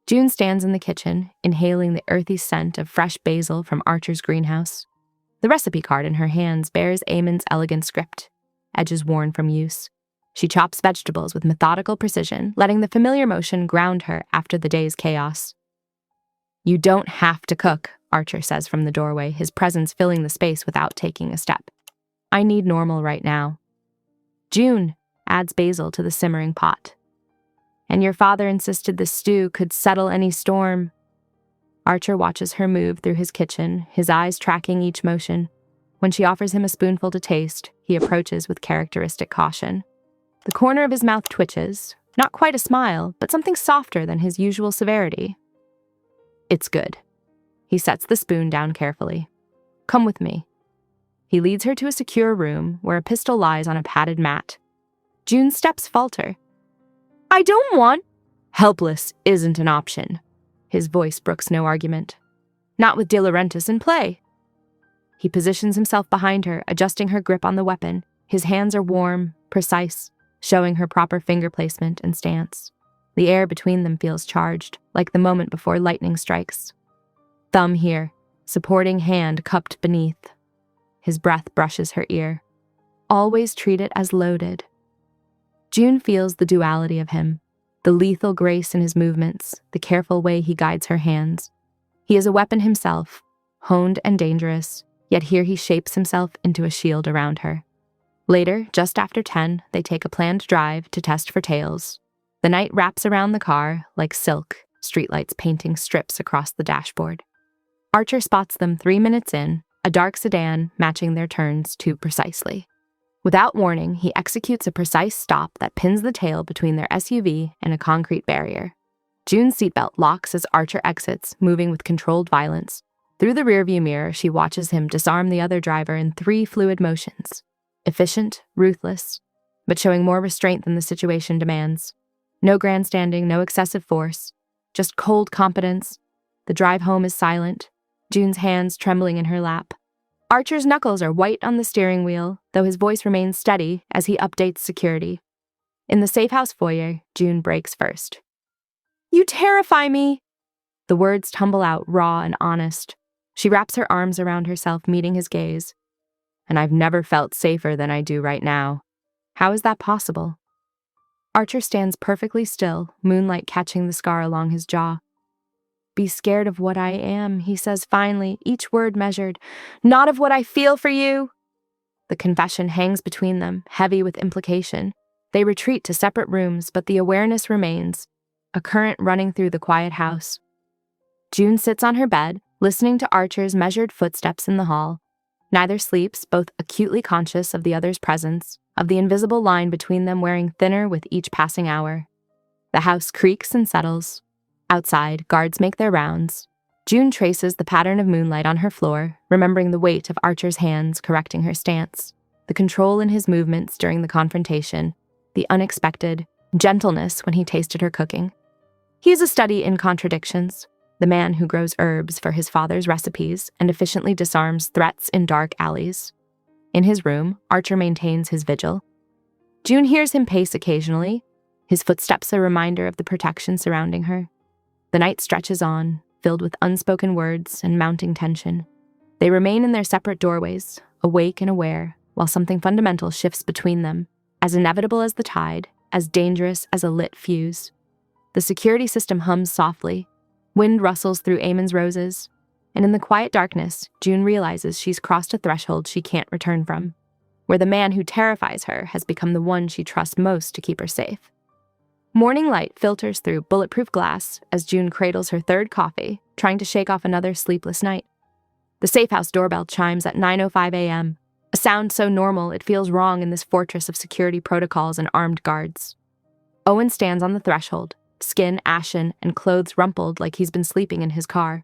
June stands in the kitchen, inhaling the earthy scent of fresh basil from Archer's greenhouse. The recipe card in her hands bears Eamon's elegant script, edges worn from use. She chops vegetables with methodical precision, letting the familiar motion ground her after the day's chaos. "You don't have to cook," Archer says from the doorway, his presence filling the space without taking a step. "I need normal right now." "June," adds Basil to the simmering pot. "And your father insisted the stew could settle any storm." Archer watches her move through his kitchen, his eyes tracking each motion. When she offers him a spoonful to taste, he approaches with characteristic caution. The corner of his mouth twitches, not quite a smile, but something softer than his usual severity. "It's good." He sets the spoon down carefully. "Come with me." He leads her to a secure room where a pistol lies on a padded mat. June's steps falter. "I don't want—" "Helpless isn't an option." His voice brooks no argument. "Not with De Laurentiis in play." He positions himself behind her, adjusting her grip on the weapon. His hands are warm, precise, showing her proper finger placement and stance. The air between them feels charged, like the moment before lightning strikes. Thumb here, supporting hand cupped beneath. His breath brushes her ear. "Always treat it as loaded." June feels the duality of him, the lethal grace in his movements, the careful way he guides her hands. He is a weapon himself, honed and dangerous, yet here he shapes himself into a shield around her. Later, just after 10, they take a planned drive to test for tails. The night wraps around the car like silk, streetlights painting strips across the dashboard. Archer spots them 3 minutes in, a dark sedan matching their turns too precisely. Without warning, he executes a precise stop that pins the tail between their SUV and a concrete barrier. June's seatbelt locks as Archer exits, moving with controlled violence. Through the rearview mirror, she watches him disarm the other driver in 3 fluid motions. Efficient, ruthless, but showing more restraint than the situation demands. No grandstanding, no excessive force, just cold competence. The drive home is silent, June's hands trembling in her lap. Archer's knuckles are white on the steering wheel, though his voice remains steady as he updates security. In the safe house foyer, June breaks first. "You terrify me!" The words tumble out raw and honest. She wraps her arms around herself, meeting his gaze. "And I've never felt safer than I do right now. How is that possible?" Archer stands perfectly still, moonlight catching the scar along his jaw. "Be scared of what I am," he says finally, each word measured. "Not of what I feel for you." The confession hangs between them, heavy with implication. They retreat to separate rooms, but the awareness remains, a current running through the quiet house. June sits on her bed, listening to Archer's measured footsteps in the hall. Neither sleeps, both acutely conscious of the other's presence, of the invisible line between them wearing thinner with each passing hour. The house creaks and settles. Outside, guards make their rounds. June traces the pattern of moonlight on her floor, remembering the weight of Archer's hands correcting her stance, the control in his movements during the confrontation, the unexpected gentleness when he tasted her cooking. He is a study in contradictions, the man who grows herbs for his father's recipes and efficiently disarms threats in dark alleys. In his room, Archer maintains his vigil. June hears him pace occasionally, his footsteps a reminder of the protection surrounding her. The night stretches on, filled with unspoken words and mounting tension. They remain in their separate doorways, awake and aware, while something fundamental shifts between them, as inevitable as the tide, as dangerous as a lit fuse. The security system hums softly. Wind rustles through Eamon's roses, and in the quiet darkness, June realizes she's crossed a threshold she can't return from, where the man who terrifies her has become the one she trusts most to keep her safe. Morning light filters through bulletproof glass as June cradles her third coffee, trying to shake off another sleepless night. The safe house doorbell chimes at 9:05 a.m., a sound so normal it feels wrong in this fortress of security protocols and armed guards. Owen stands on the threshold, skin ashen and clothes rumpled like he's been sleeping in his car.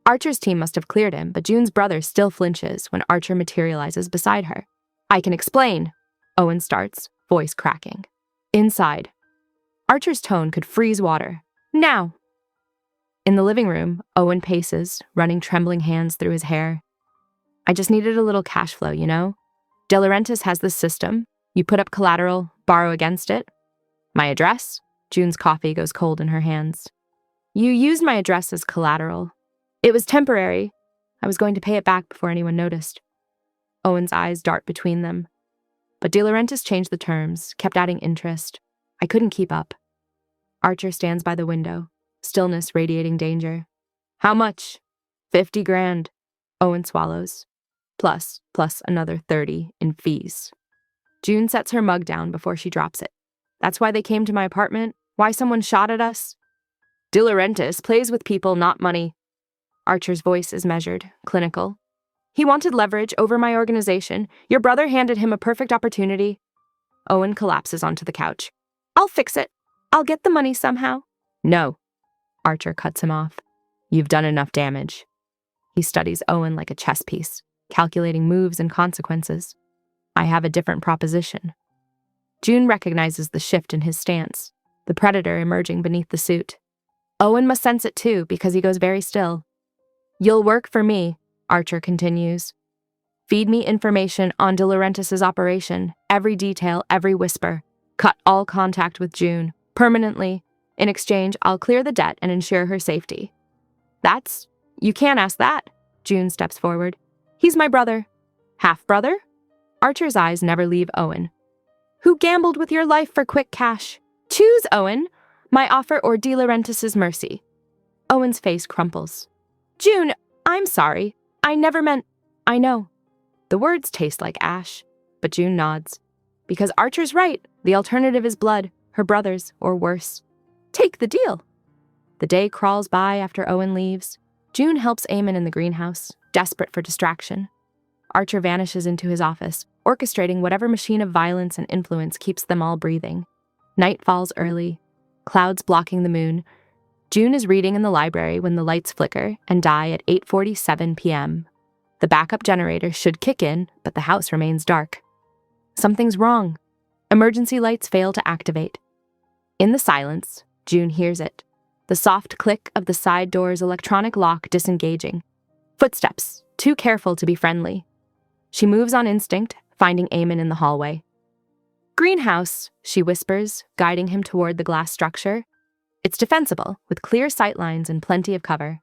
Archer's team must have cleared him, but June's brother still flinches when Archer materializes beside her. "I can explain," Owen starts, voice cracking. Inside. Archer's tone could freeze water. "Now." In the living room, Owen paces, running trembling hands through his hair. "I just needed a little cash flow, you know? De Laurentiis has this system. You put up collateral, borrow against it. My address?" June's coffee goes cold in her hands. "You used my address as collateral. It was temporary. I was going to pay it back before anyone noticed. Owen's eyes dart between them. But De Laurentiis changed the terms, kept adding interest. I couldn't keep up. Archer stands by the window, stillness radiating danger. How much? 50 grand. Owen swallows. Plus another 30 in fees. June sets her mug down before she drops it. That's why they came to my apartment? Why someone shot at us? De Laurentiis plays with people, not money. Archer's voice is measured, clinical. He wanted leverage over my organization. Your brother handed him a perfect opportunity. Owen collapses onto the couch. I'll fix it. I'll get the money somehow. No. Archer cuts him off. You've done enough damage. He studies Owen like a chess piece, calculating moves and consequences. I have a different proposition. June recognizes the shift in his stance, the predator emerging beneath the suit. Owen must sense it too, because he goes very still. You'll work for me, Archer continues. Feed me information on De Laurentiis' operation, every detail, every whisper. Cut all contact with June, permanently. In exchange, I'll clear the debt and ensure her safety. You can't ask that. June steps forward. He's my brother. Half-brother? Archer's eyes never leave Owen. Who gambled with your life for quick cash? Choose, Owen. My offer or De Laurentiis' mercy. Owen's face crumples. June, I'm sorry. I never meant... I know. The words taste like ash, but June nods. Because Archer's right. The alternative is blood, her brother's, or worse. Take the deal. The day crawls by after Owen leaves. June helps Eamon in the greenhouse, desperate for distraction. Archer vanishes into his office, orchestrating whatever machine of violence and influence keeps them all breathing. Night falls early, clouds blocking the moon. June is reading in the library when the lights flicker and die at 8:47 p.m. The backup generator should kick in, but the house remains dark. Something's wrong. Emergency lights fail to activate. In the silence, June hears it. The soft click of the side door's electronic lock disengaging. Footsteps, too careful to be friendly. She moves on instinct, finding Eamon in the hallway. Greenhouse, she whispers, guiding him toward the glass structure. It's defensible, with clear sightlines and plenty of cover.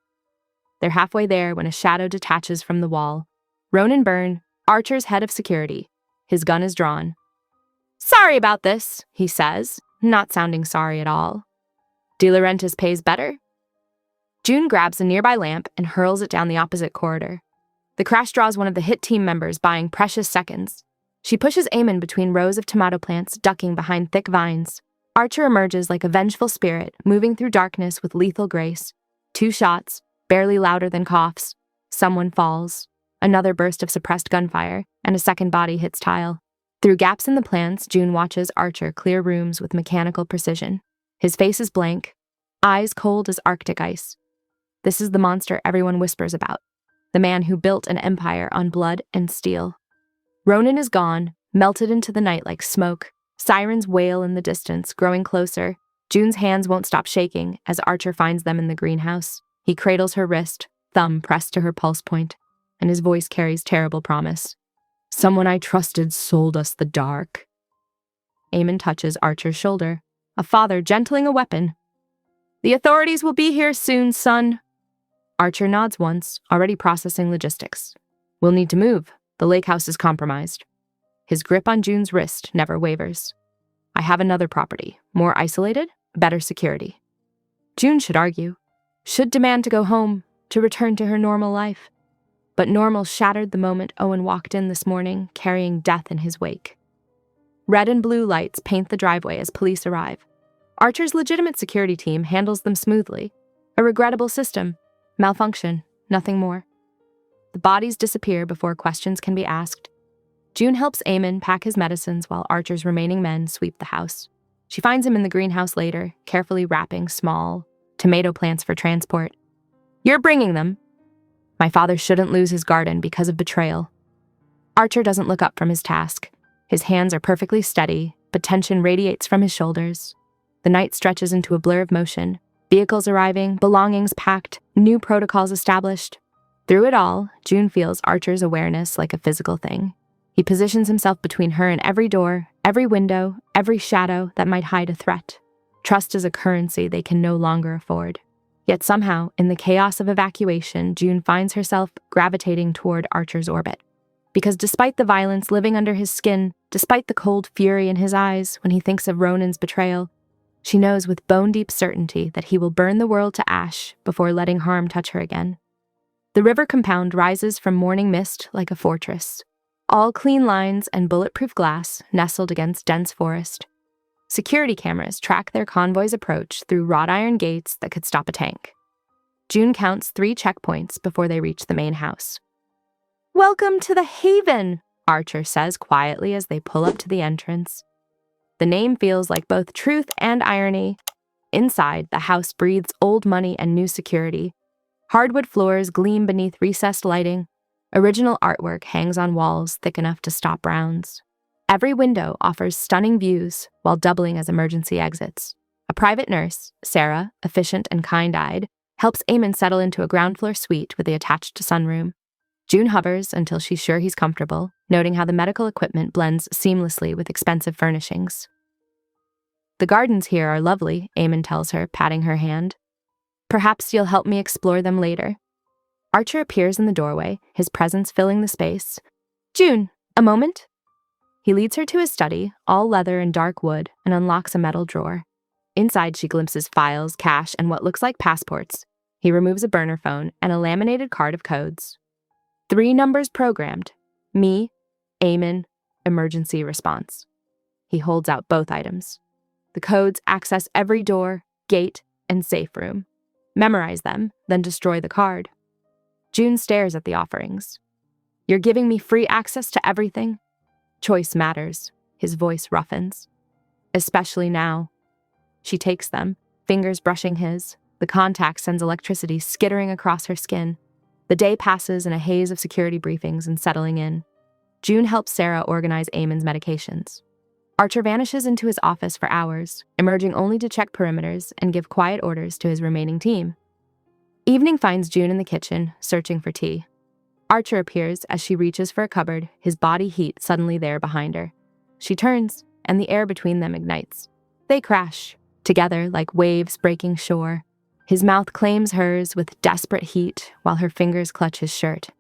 They're halfway there when a shadow detaches from the wall. Ronan Byrne, Archer's head of security. His gun is drawn. Sorry about this, he says, not sounding sorry at all. De Laurentiis pays better. June grabs a nearby lamp and hurls it down the opposite corridor. The crash draws one of the hit team members, buying precious seconds. She pushes Eamon between rows of tomato plants, ducking behind thick vines. Archer emerges like a vengeful spirit, moving through darkness with lethal grace. 2 shots, barely louder than coughs. Someone falls. Another burst of suppressed gunfire, and a second body hits tile. Through gaps in the plants, June watches Archer clear rooms with mechanical precision. His face is blank, eyes cold as Arctic ice. This is the monster everyone whispers about, the man who built an empire on blood and steel. Ronan is gone, melted into the night like smoke. Sirens wail in the distance, growing closer. June's hands won't stop shaking as Archer finds them in the greenhouse. He cradles her wrist, thumb pressed to her pulse point, and his voice carries terrible promise. Someone I trusted sold us the dark. Eamon touches Archer's shoulder, a father gentling a weapon. The authorities will be here soon, son. Archer nods once, already processing logistics. We'll need to move. The lake house is compromised. His grip on June's wrist never wavers. I have another property, more isolated, better security. June should argue, should demand to go home, to return to her normal life. But normal shattered the moment Owen walked in this morning, carrying death in his wake. Red and blue lights paint the driveway as police arrive. Archer's legitimate security team handles them smoothly. A regrettable system. Malfunction, nothing more. The bodies disappear before questions can be asked. June helps Eamon pack his medicines while Archer's remaining men sweep the house. She finds him in the greenhouse later, carefully wrapping small tomato plants for transport. You're bringing them. My father shouldn't lose his garden because of betrayal. Archer doesn't look up from his task. His hands are perfectly steady, but tension radiates from his shoulders. The night stretches into a blur of motion. Vehicles arriving, belongings packed, new protocols established. Through it all, June feels Archer's awareness like a physical thing. He positions himself between her and every door, every window, every shadow that might hide a threat. Trust is a currency they can no longer afford. Yet somehow, in the chaos of evacuation, June finds herself gravitating toward Archer's orbit. Because despite the violence living under his skin, despite the cold fury in his eyes when he thinks of Ronan's betrayal, she knows with bone-deep certainty that he will burn the world to ash before letting harm touch her again. The river compound rises from morning mist like a fortress, all clean lines and bulletproof glass nestled against dense forest. Security cameras track their convoy's approach through wrought iron gates that could stop a tank. June counts 3 checkpoints before they reach the main house. "Welcome to the Haven," Archer says quietly as they pull up to the entrance. The name feels like both truth and irony. Inside, the house breathes old money and new security. Hardwood floors gleam beneath recessed lighting. Original artwork hangs on walls thick enough to stop rounds. Every window offers stunning views while doubling as emergency exits. A private nurse, Sarah, efficient and kind-eyed, helps Eamon settle into a ground-floor suite with the attached sunroom. June hovers until she's sure he's comfortable, noting how the medical equipment blends seamlessly with expensive furnishings. "The gardens here are lovely," Eamon tells her, patting her hand. "Perhaps you'll help me explore them later." Archer appears in the doorway, his presence filling the space. "June, a moment?" He leads her to his study, all leather and dark wood, and unlocks a metal drawer. Inside, she glimpses files, cash, and what looks like passports. He removes a burner phone and a laminated card of codes. 3 numbers programmed: me, Eamon, emergency response. He holds out both items. The codes access every door, gate, and safe room. Memorize them, then destroy the card. June stares at the offerings. "You're giving me free access to everything?" "Choice matters," his voice roughens. "Especially now." She takes them, fingers brushing his. The contact sends electricity skittering across her skin. The day passes in a haze of security briefings and settling in. June helps Sarah organize Eamon's medications. Archer vanishes into his office for hours, emerging only to check perimeters and give quiet orders to his remaining team. Evening finds June in the kitchen, searching for tea. Archer appears as she reaches for a cupboard, his body heat suddenly there behind her. She turns, and the air between them ignites. They crash, together like waves breaking shore. His mouth claims hers with desperate heat while her fingers clutch his shirt.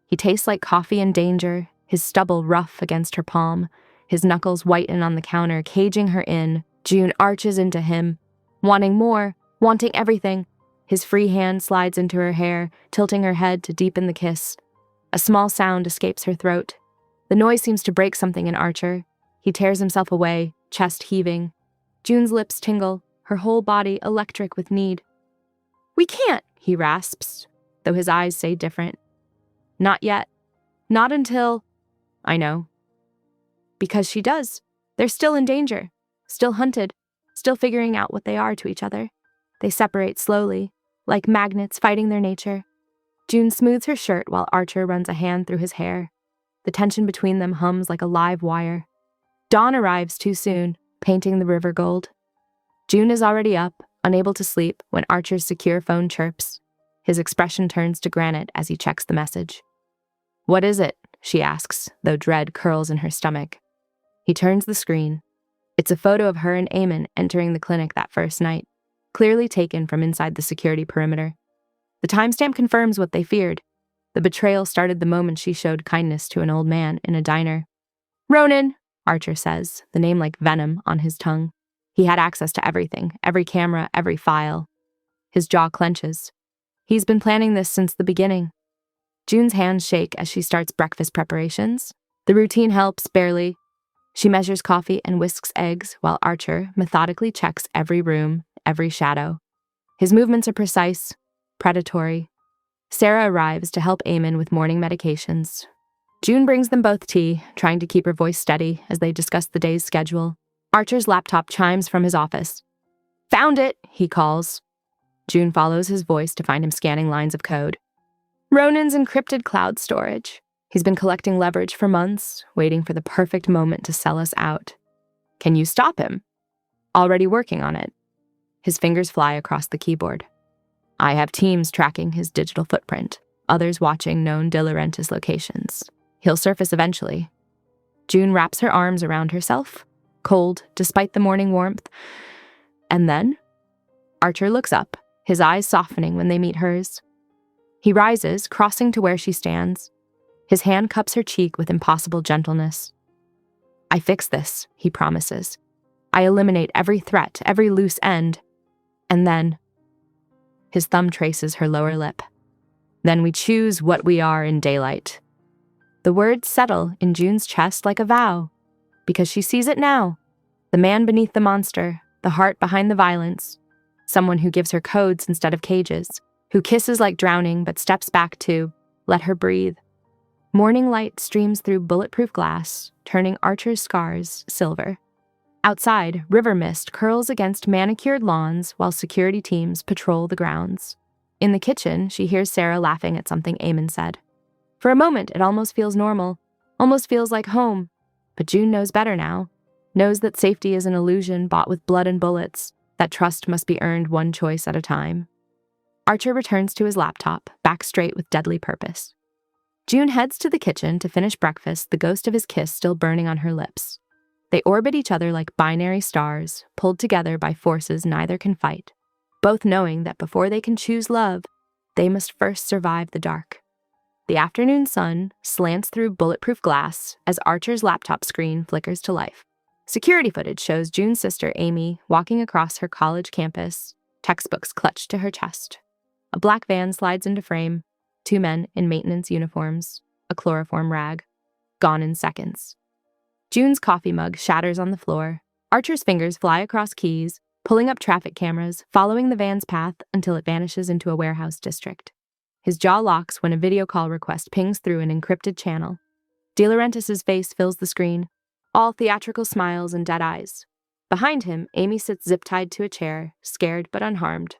He tastes like coffee and danger, his stubble rough against her palm, his knuckles whiten on the counter, caging her in. June arches into him, wanting more, wanting everything. His free hand slides into her hair, tilting her head to deepen the kiss. A small sound escapes her throat. The noise seems to break something in Archer. He tears himself away, chest heaving. June's lips tingle, her whole body electric with need. "We can't," he rasps, though his eyes say different. "Not yet. Not until—" "I know." Because she does. They're still in danger, still hunted, still figuring out what they are to each other. They separate slowly, like magnets fighting their nature. June smooths her shirt while Archer runs a hand through his hair. The tension between them hums like a live wire. Dawn arrives too soon, painting the river gold. June is already up, unable to sleep when Archer's secure phone chirps. His expression turns to granite as he checks the message. "What is it?" she asks, though dread curls in her stomach. He turns the screen. It's a photo of her and Eamon entering the clinic that first night, clearly taken from inside the security perimeter. The timestamp confirms what they feared. The betrayal started the moment she showed kindness to an old man in a diner. "Ronan," Archer says, the name like venom on his tongue. He had access to everything, every camera, every file. His jaw clenches. He's been planning this since the beginning. June's hands shake as she starts breakfast preparations. The routine helps, barely. She measures coffee and whisks eggs while Archer methodically checks every room, every shadow. His movements are precise, predatory. Sarah arrives to help Eamon with morning medications. June brings them both tea, trying to keep her voice steady as they discuss the day's schedule. Archer's laptop chimes from his office. "Found it," he calls. June follows his voice to find him scanning lines of code. "Ronan's encrypted cloud storage. He's been collecting leverage for months, waiting for the perfect moment to sell us out. Can you stop him?" "Already working on it." His fingers fly across the keyboard. "I have teams tracking his digital footprint, others watching known De Laurentiis locations. He'll surface eventually." June wraps her arms around herself, cold despite the morning warmth. And then Archer looks up, his eyes softening when they meet hers. He rises, crossing to where she stands. His hand cups her cheek with impossible gentleness. "I fix this," he promises. "I eliminate every threat, every loose end. And then..." His thumb traces her lower lip. "Then we choose what we are in daylight." The words settle in June's chest like a vow, because she sees it now. The man beneath the monster, the heart behind the violence, someone who gives her codes instead of cages, who kisses like drowning but steps back to let her breathe. Morning light streams through bulletproof glass, turning Archer's scars silver. Outside, river mist curls against manicured lawns while security teams patrol the grounds. In the kitchen, she hears Sarah laughing at something Eamon said. For a moment, it almost feels normal, almost feels like home. But June knows better now, knows that safety is an illusion bought with blood and bullets, that trust must be earned one choice at a time. Archer returns to his laptop, back straight with deadly purpose. June heads to the kitchen to finish breakfast, the ghost of his kiss still burning on her lips. They orbit each other like binary stars, pulled together by forces neither can fight, both knowing that before they can choose love, they must first survive the dark. The afternoon sun slants through bulletproof glass as Archer's laptop screen flickers to life. Security footage shows June's sister Amy walking across her college campus, textbooks clutched to her chest. A black van slides into frame, 2 men in maintenance uniforms, a chloroform rag, gone in seconds. June's coffee mug shatters on the floor. Archer's fingers fly across keys, pulling up traffic cameras, following the van's path until it vanishes into a warehouse district. His jaw locks when a video call request pings through an encrypted channel. De Laurentiis' face fills the screen, all theatrical smiles and dead eyes. Behind him, Amy sits zip-tied to a chair, scared but unharmed.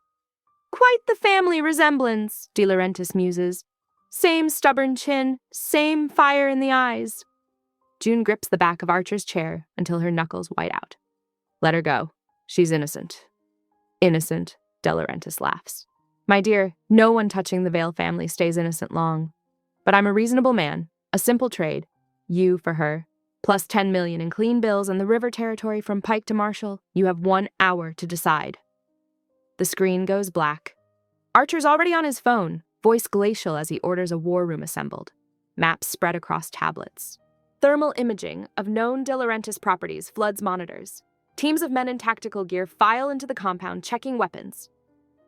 "Quite the family resemblance," De Laurentiis muses. "Same stubborn chin, same fire in the eyes." June grips the back of Archer's chair until her knuckles white out. "Let her go. She's innocent." "Innocent," De Laurentiis laughs. "My dear, no one touching the Vale family stays innocent long. But I'm a reasonable man, a simple trade. You for her, plus 10 million in clean bills and the river territory from Pike to Marshall. You have 1 hour to decide." The screen goes black. Archer's already on his phone, voice glacial as he orders a war room assembled. Maps spread across tablets. Thermal imaging of known De Laurentiis properties floods monitors. Teams of men in tactical gear file into the compound, checking weapons.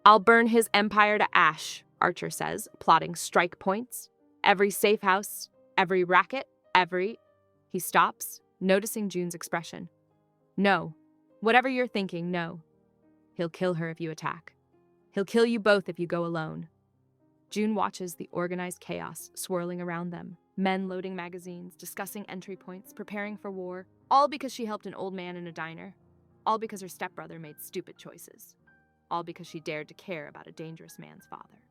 "I'll burn his empire to ash," Archer says, plotting strike points. "Every safe house, every racket, every..." He stops, noticing June's expression. "No. Whatever you're thinking, no. He'll kill her if you attack. He'll kill you both if you go alone." June watches the organized chaos swirling around them. Men loading magazines, discussing entry points, preparing for war, all because she helped an old man in a diner. All because her stepbrother made stupid choices. All because she dared to care about a dangerous man's father.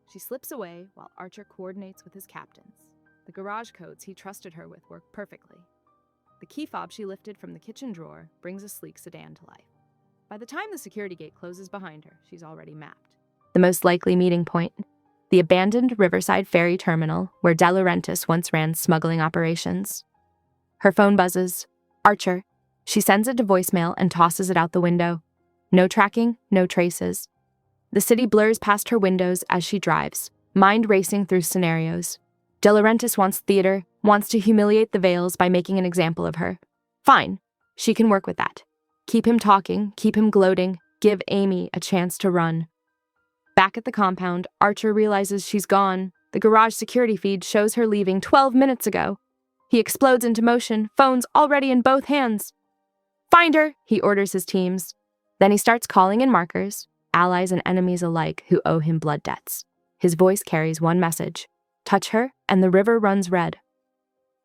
She slips away while Archer coordinates with his captains. The garage codes he trusted her with work perfectly. The key fob she lifted from the kitchen drawer brings a sleek sedan to life. By the time the security gate closes behind her, she's already mapped. The most likely meeting point, the abandoned Riverside Ferry Terminal where De Laurentiis once ran smuggling operations. Her phone buzzes. Archer. She sends it to voicemail and tosses it out the window. No tracking, no traces. The city blurs past her windows as she drives, mind racing through scenarios. De Laurentiis wants theater, wants to humiliate the Vales by making an example of her. Fine, she can work with that. Keep him talking, keep him gloating, give Amy a chance to run. Back at the compound, Archer realizes she's gone. The garage security feed shows her leaving 12 minutes ago. He explodes into motion, phones already in both hands. "Find her," he orders his teams. Then he starts calling in markers, allies and enemies alike who owe him blood debts. His voice carries one message. Touch her, and the river runs red.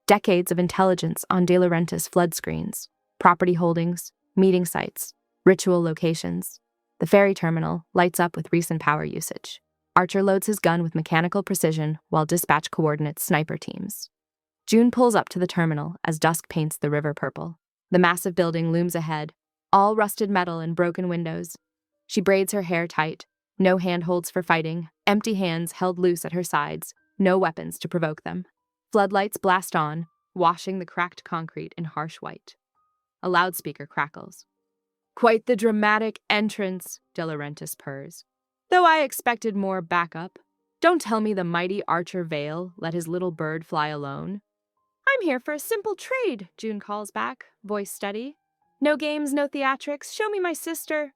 Decades of intelligence on De Laurentiis flood screens, property holdings, meeting sites, ritual locations. The ferry terminal lights up with recent power usage. Archer loads his gun with mechanical precision while dispatch coordinates sniper teams. June pulls up to the terminal as dusk paints the river purple. The massive building looms ahead, all rusted metal and broken windows. She braids her hair tight, no handholds for fighting, empty hands held loose at her sides, no weapons to provoke them. Floodlights blast on, washing the cracked concrete in harsh white. A loudspeaker crackles. "Quite the dramatic entrance," De Laurentiis purrs. Though I expected more backup. Don't tell me the mighty Archer Vale let his little bird fly alone. I'm here for a simple trade, June calls back, voice steady. No games, no theatrics, show me my sister.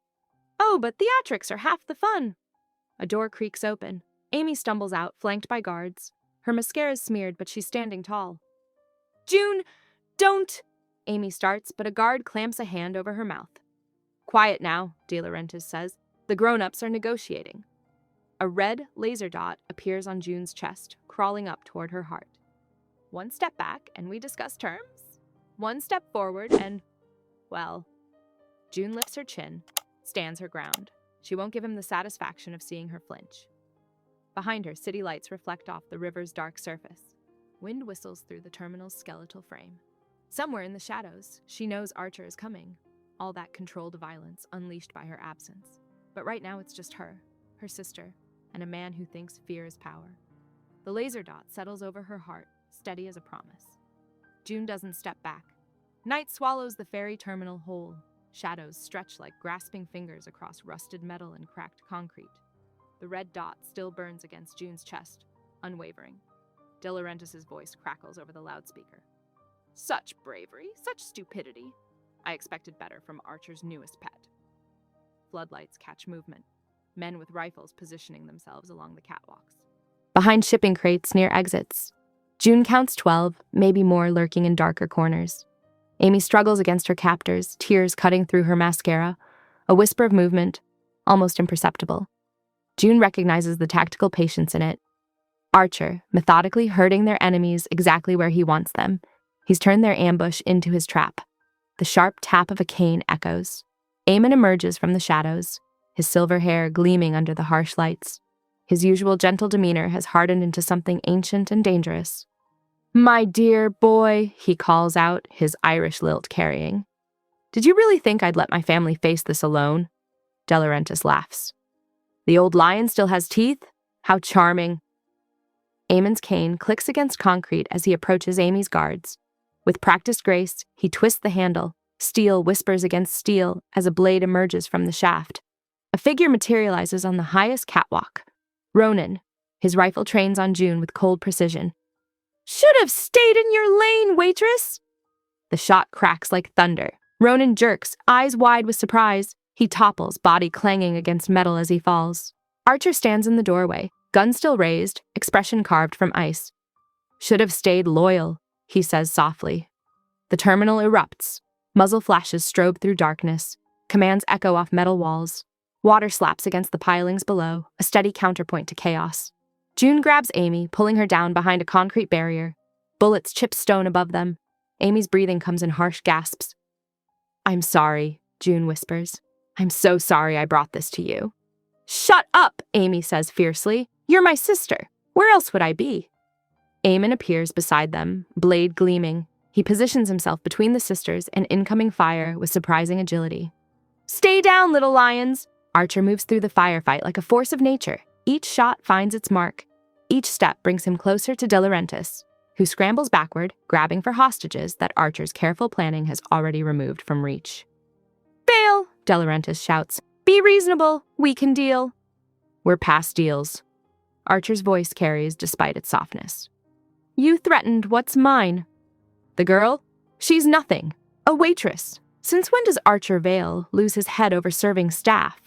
Oh, but theatrics are half the fun. A door creaks open. Amy stumbles out, flanked by guards. Her mascara's smeared, but she's standing tall. June, don't! Amy starts, but a guard clamps a hand over her mouth. Quiet now, De Laurentiis says. The grown-ups are negotiating. A red laser dot appears on June's chest, crawling up toward her heart. One step back, and we discuss terms. One step forward, and, well, June lifts her chin, stands her ground. She won't give him the satisfaction of seeing her flinch. Behind her, city lights reflect off the river's dark surface. Wind whistles through the terminal's skeletal frame. Somewhere in the shadows, she knows Archer is coming, all that controlled violence unleashed by her absence. But right now it's just her sister, and a man who thinks fear is power. The laser dot settles over her heart, steady as a promise. June doesn't step back. Night swallows the ferry terminal whole. Shadows stretch like grasping fingers across rusted metal and cracked concrete. The red dot still burns against June's chest, unwavering. De Laurentiis' voice crackles over the loudspeaker. Such bravery, such stupidity. I expected better from Archer's newest pet. Floodlights catch movement. Men with rifles positioning themselves along the catwalks. Behind shipping crates near exits, June counts 12, maybe more lurking in darker corners. Amy struggles against her captors, tears cutting through her mascara, a whisper of movement, almost imperceptible. June recognizes the tactical patience in it. Archer, methodically herding their enemies exactly where he wants them. He's turned their ambush into his trap. The sharp tap of a cane echoes. Eamon emerges from the shadows, his silver hair gleaming under the harsh lights. His usual gentle demeanor has hardened into something ancient and dangerous. My dear boy, he calls out, his Irish lilt carrying. Did you really think I'd let my family face this alone? De Laurentiis laughs. The old lion still has teeth? How charming. Eamon's cane clicks against concrete as he approaches Amy's guards. With practiced grace, he twists the handle. Steel whispers against steel as a blade emerges from the shaft. A figure materializes on the highest catwalk. Ronan. His rifle trains on June with cold precision. Should have stayed in your lane, waitress! The shot cracks like thunder. Ronan jerks, eyes wide with surprise. He topples, body clanging against metal as he falls. Archer stands in the doorway, gun still raised, expression carved from ice. Should have stayed loyal, he says softly. The terminal erupts. Muzzle flashes strobe through darkness. Commands echo off metal walls. Water slaps against the pilings below, a steady counterpoint to chaos. June grabs Amy, pulling her down behind a concrete barrier. Bullets chip stone above them. Amy's breathing comes in harsh gasps. I'm sorry, June whispers. I'm so sorry I brought this to you. Shut up, Amy says fiercely. You're my sister. Where else would I be? Eamon appears beside them, blade gleaming. He positions himself between the sisters and incoming fire with surprising agility. Stay down, little lions! Archer moves through the firefight like a force of nature. Each shot finds its mark. Each step brings him closer to De Laurentiis, who scrambles backward, grabbing for hostages that Archer's careful planning has already removed from reach. Fail, De Laurentiis shouts. Be reasonable. We can deal. We're past deals. Archer's voice carries despite its softness. You threatened what's mine. The girl? She's nothing. A waitress. Since when does Archer Vale lose his head over serving staff?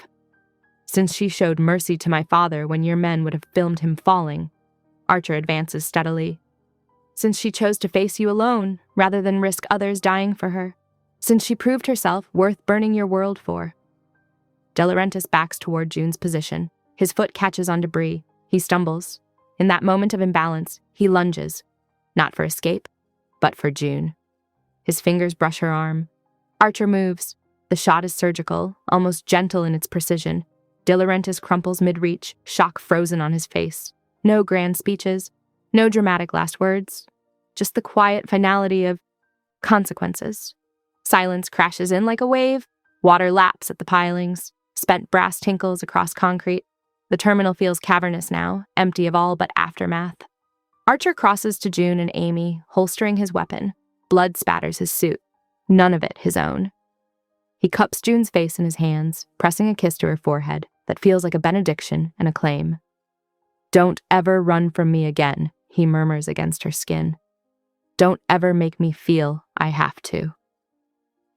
Since she showed mercy to my father when your men would have filmed him falling. Archer advances steadily. Since she chose to face you alone, rather than risk others dying for her. Since she proved herself worth burning your world for. De Laurentiis backs toward June's position. His foot catches on debris. He stumbles. In that moment of imbalance, he lunges. Not for escape, but for June. His fingers brush her arm. Archer moves. The shot is surgical, almost gentle in its precision. De Laurentiis crumples mid-reach, shock frozen on his face. No grand speeches, no dramatic last words, just the quiet finality of consequences. Silence crashes in like a wave, water laps at the pilings, spent brass tinkles across concrete. The terminal feels cavernous now, empty of all but aftermath. Archer crosses to June and Amy, holstering his weapon. Blood spatters his suit, none of it his own. He cups June's face in his hands, pressing a kiss to her forehead. that feels like a benediction and a claim. "Don't ever run from me again," he murmurs against her skin. "Don't ever make me feel I have to."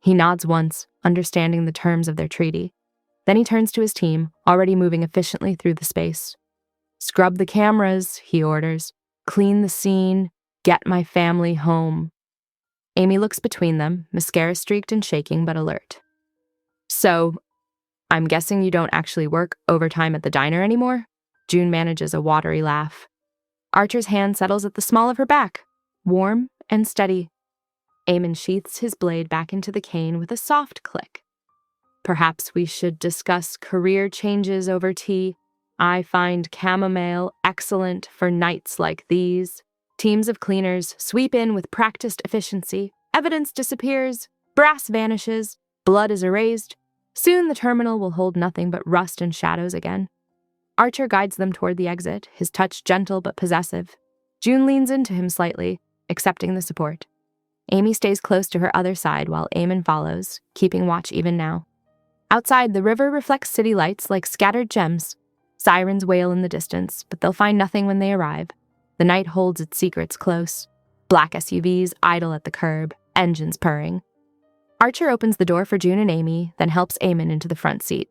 He nods once, understanding the terms of their treaty. Then he turns to his team, already moving efficiently through the space. "Scrub the cameras," he orders. "Clean the scene. Get my family home." Amy looks between them, mascara streaked and shaking but alert. "So, I'm guessing you don't actually work overtime at the diner anymore?" June manages a watery laugh. Archer's hand settles at the small of her back, warm and steady. Eamon sheaths his blade back into the cane with a soft click. "Perhaps we should discuss career changes over tea. I find chamomile excellent for nights like these." Teams of cleaners sweep in with practiced efficiency. Evidence disappears, brass vanishes, blood is erased. Soon the terminal will hold nothing but rust and shadows again. Archer guides them toward the exit, his touch gentle but possessive. June leans into him slightly, accepting the support. Amy stays close to her other side while Eamon follows, keeping watch even now. Outside, the river reflects city lights like scattered gems. Sirens wail in the distance, but they'll find nothing when they arrive. The night holds its secrets close. Black SUVs idle at the curb, engines purring. Archer opens the door for June and Amy, then helps Eamon into the front seat.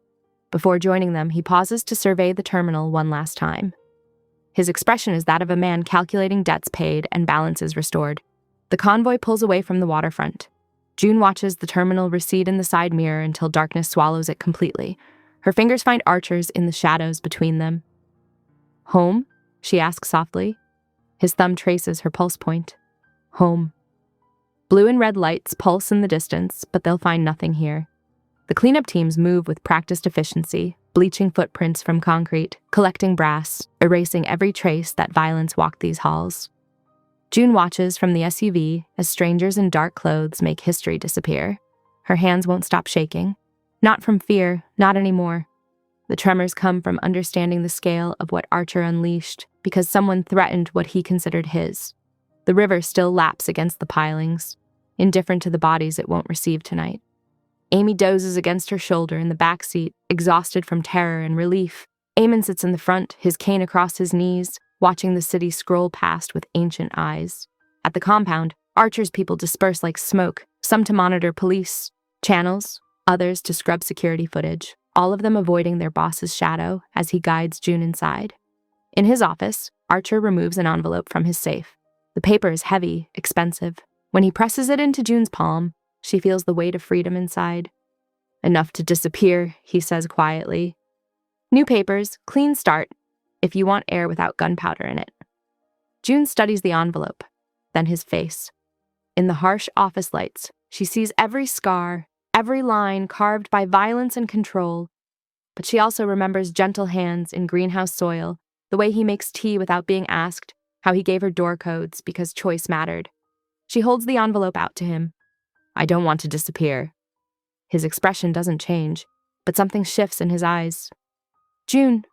Before joining them, he pauses to survey the terminal one last time. His expression is that of a man calculating debts paid and balances restored. The convoy pulls away from the waterfront. June watches the terminal recede in the side mirror until darkness swallows it completely. Her fingers find Archer's in the shadows between them. "Home?" she asks softly. His thumb traces her pulse point. Home. Blue and red lights pulse in the distance, but they'll find nothing here. The cleanup teams move with practiced efficiency, bleaching footprints from concrete, collecting brass, erasing every trace that violence walked these halls. June watches from the SUV as strangers in dark clothes make history disappear. Her hands won't stop shaking. Not from fear, not anymore. The tremors come from understanding the scale of what Archer unleashed because someone threatened what he considered his. The river still laps against the pilings, indifferent to the bodies it won't receive tonight. Amy dozes against her shoulder in the back seat, exhausted from terror and relief. Eamon sits in the front, his cane across his knees, watching the city scroll past with ancient eyes. At the compound, Archer's people disperse like smoke, some to monitor police channels, others to scrub security footage, all of them avoiding their boss's shadow as he guides June inside. In his office, Archer removes an envelope from his safe. The paper is heavy, expensive. When he presses it into June's palm, she feels the weight of freedom inside. "Enough to disappear," he says quietly. "New papers, clean start, if you want air without gunpowder in it." June studies the envelope, then his face. In the harsh office lights, she sees every scar, every line carved by violence and control. But she also remembers gentle hands in greenhouse soil, the way he makes tea without being asked, how he gave her door codes because choice mattered. She holds the envelope out to him. "I don't want to disappear." His expression doesn't change, but something shifts in his eyes. "June,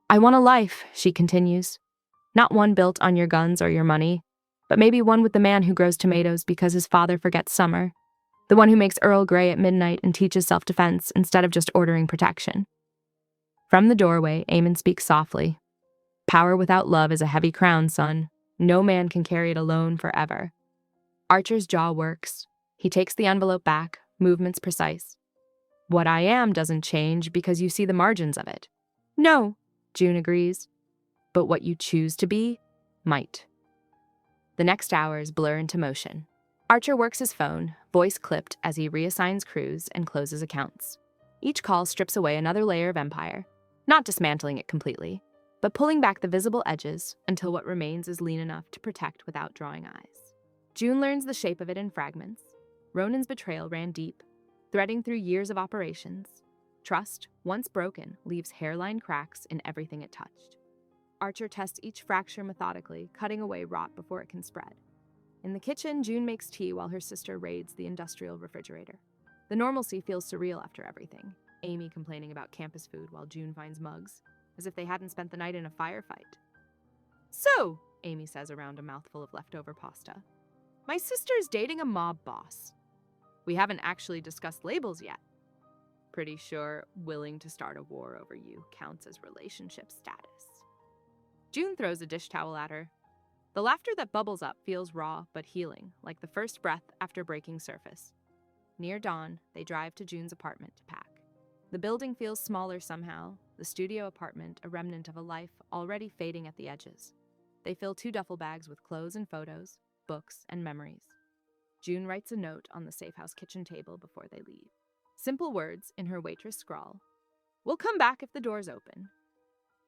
I want a life," she continues. "Not one built on your guns or your money, but maybe one with the man who grows tomatoes because his father forgets summer. The one who makes Earl Grey at midnight and teaches self-defense instead of just ordering protection." From the doorway, Eamon speaks softly. "Power without love is a heavy crown, son. No man can carry it alone forever." Archer's jaw works. He takes the envelope back, movements precise. "What I am doesn't change because you see the margins of it." "No," June agrees. "But what you choose to be might." The next hours blur into motion. Archer works his phone, voice clipped as he reassigns crews and closes accounts. Each call strips away another layer of empire, not dismantling it completely, but pulling back the visible edges until what remains is lean enough to protect without drawing eyes. June learns the shape of it in fragments. Ronan's betrayal ran deep, threading through years of operations. Trust, once broken, leaves hairline cracks in everything it touched. Archer tests each fracture methodically, cutting away rot before it can spread. In the kitchen, June makes tea while her sister raids the industrial refrigerator. The normalcy feels surreal after everything. Amy complaining about campus food while June finds mugs, as if they hadn't spent the night in a firefight. "So," Amy says around a mouthful of leftover pasta, "my sister's dating a mob boss. We haven't actually discussed labels yet." Pretty sure willing to start a war over you counts as relationship status. June throws a dish towel at her. The laughter that bubbles up feels raw but healing, like the first breath after breaking surface. Near dawn, they drive to June's apartment to pack. The building feels smaller somehow, the studio apartment a remnant of a life already fading at the edges. They fill 2 duffel bags with clothes and photos, books and memories. June writes a note on the safe house kitchen table before they leave. Simple words in her Waitress scrawl. "We'll come back if the door's open."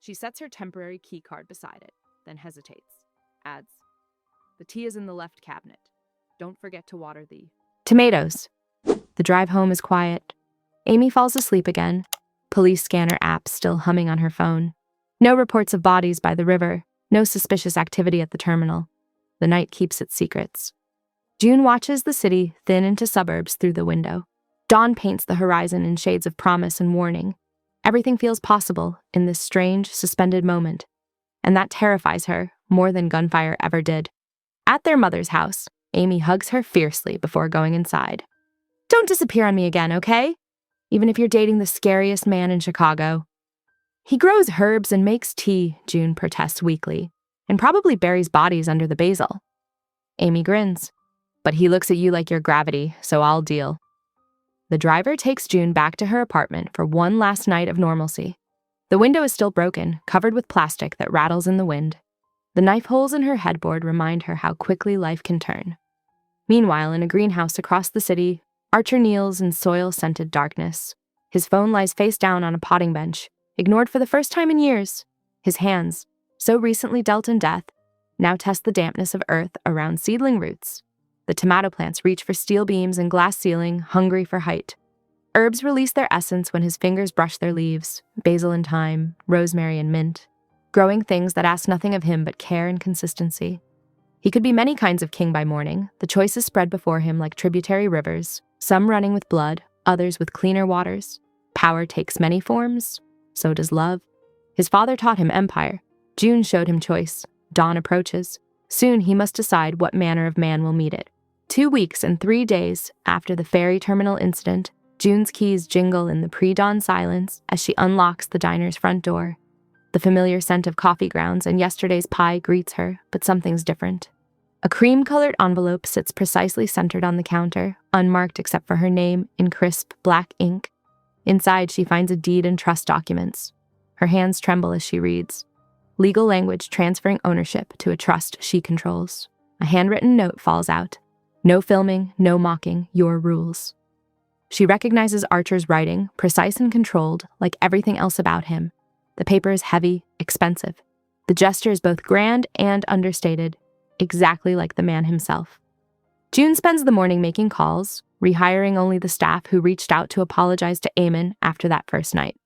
She sets her temporary key card beside it, then hesitates. Adds, "The tea is in the left cabinet. Don't forget to water the tomatoes." The drive home is quiet. Amy falls asleep again, police scanner app still humming on her phone. No reports of bodies by the river, no suspicious activity at the terminal. The night keeps its secrets. June watches the city thin into suburbs through the window. Dawn paints the horizon in shades of promise and warning. Everything feels possible in this strange, suspended moment, and that terrifies her more than gunfire ever did. At their mother's house, Amy hugs her fiercely before going inside. "Don't disappear on me again, okay? Even if you're dating the scariest man in Chicago." "He grows herbs and makes tea," June protests weakly, "and probably buries bodies under the basil." Amy grins. "But he looks at you like you're gravity, so I'll deal." The driver takes June back to her apartment for one last night of normalcy. The window is still broken, covered with plastic that rattles in the wind. The knife holes in her headboard remind her how quickly life can turn. Meanwhile, in a greenhouse across the city, Archer kneels in soil-scented darkness. His phone lies face down on a potting bench, ignored for the first time in years. His hands, so recently dealt in death, now test the dampness of earth around seedling roots. The tomato plants reach for steel beams and glass ceiling, hungry for height. Herbs release their essence when his fingers brush their leaves, basil and thyme, rosemary and mint, growing things that ask nothing of him but care and consistency. He could be many kinds of king by morning, the choices spread before him like tributary rivers, some running with blood, others with cleaner waters. Power takes many forms, so does love. His father taught him empire. June showed him choice. Dawn approaches. Soon he must decide what manner of man will meet it. 2 weeks and 3 days after the ferry terminal incident, June's keys jingle in the pre-dawn silence as she unlocks the diner's front door. The familiar scent of coffee grounds and yesterday's pie greets her, but something's different. A cream-colored envelope sits precisely centered on the counter, unmarked except for her name in crisp black ink. Inside, she finds a deed and trust documents. Her hands tremble as she reads. Legal language transferring ownership to a trust she controls. A handwritten note falls out. No filming, no mocking, your rules. She recognizes Archer's writing, precise and controlled, like everything else about him. The paper is heavy, expensive. The gesture is both grand and understated, exactly like the man himself. June spends the morning making calls, rehiring only the staff who reached out to apologize to Eamon after that first night.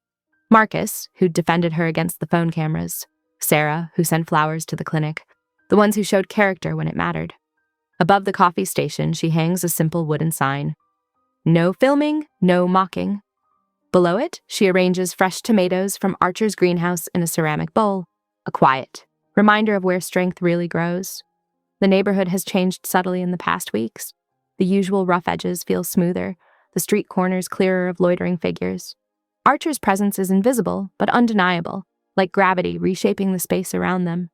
Marcus, who'd defended her against the phone cameras. Sarah, who sent flowers to the clinic. The ones who showed character when it mattered. Above the coffee station, she hangs a simple wooden sign. No filming, no mocking. Below it, she arranges fresh tomatoes from Archer's greenhouse in a ceramic bowl. A quiet reminder of where strength really grows. The neighborhood has changed subtly in the past weeks. The usual rough edges feel smoother, the street corners clearer of loitering figures. Archer's presence is invisible, but undeniable, like gravity reshaping the space around them.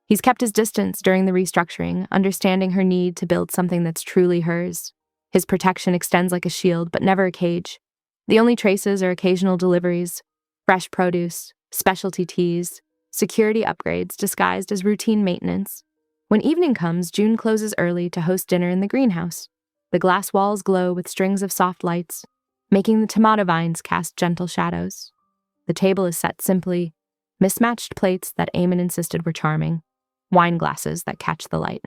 He's kept his distance during the restructuring, understanding her need to build something that's truly hers. His protection extends like a shield, but never a cage. The only traces are occasional deliveries, fresh produce, specialty teas, security upgrades disguised as routine maintenance. When evening comes, June closes early to host dinner in the greenhouse. The glass walls glow with strings of soft lights, making the tomato vines cast gentle shadows. The table is set simply, mismatched plates that Eamon insisted were charming, wine glasses that catch the light.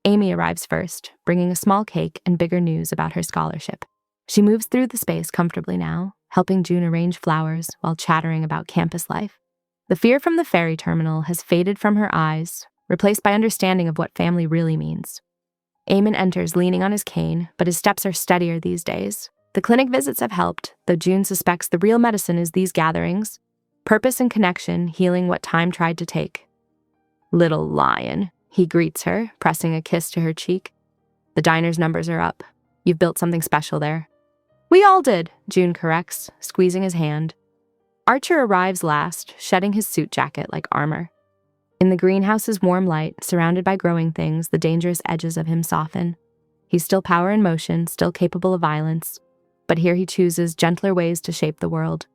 Amy arrives first, bringing a small cake and bigger news about her scholarship. She moves through the space comfortably now, helping June arrange flowers while chattering about campus life. The fear from the ferry terminal has faded from her eyes, replaced by understanding of what family really means. Eamon enters leaning on his cane, but his steps are steadier these days. The clinic visits have helped, though June suspects the real medicine is these gatherings, purpose and connection healing what time tried to take. Little lion, he greets her, pressing a kiss to her cheek. The diner's numbers are up. You've built something special there. We all did, June corrects, squeezing his hand. Archer arrives last, shedding his suit jacket like armor. In the greenhouse's warm light, surrounded by growing things, the dangerous edges of him soften. He's still power in motion, still capable of violence, but here he chooses gentler ways to shape the world.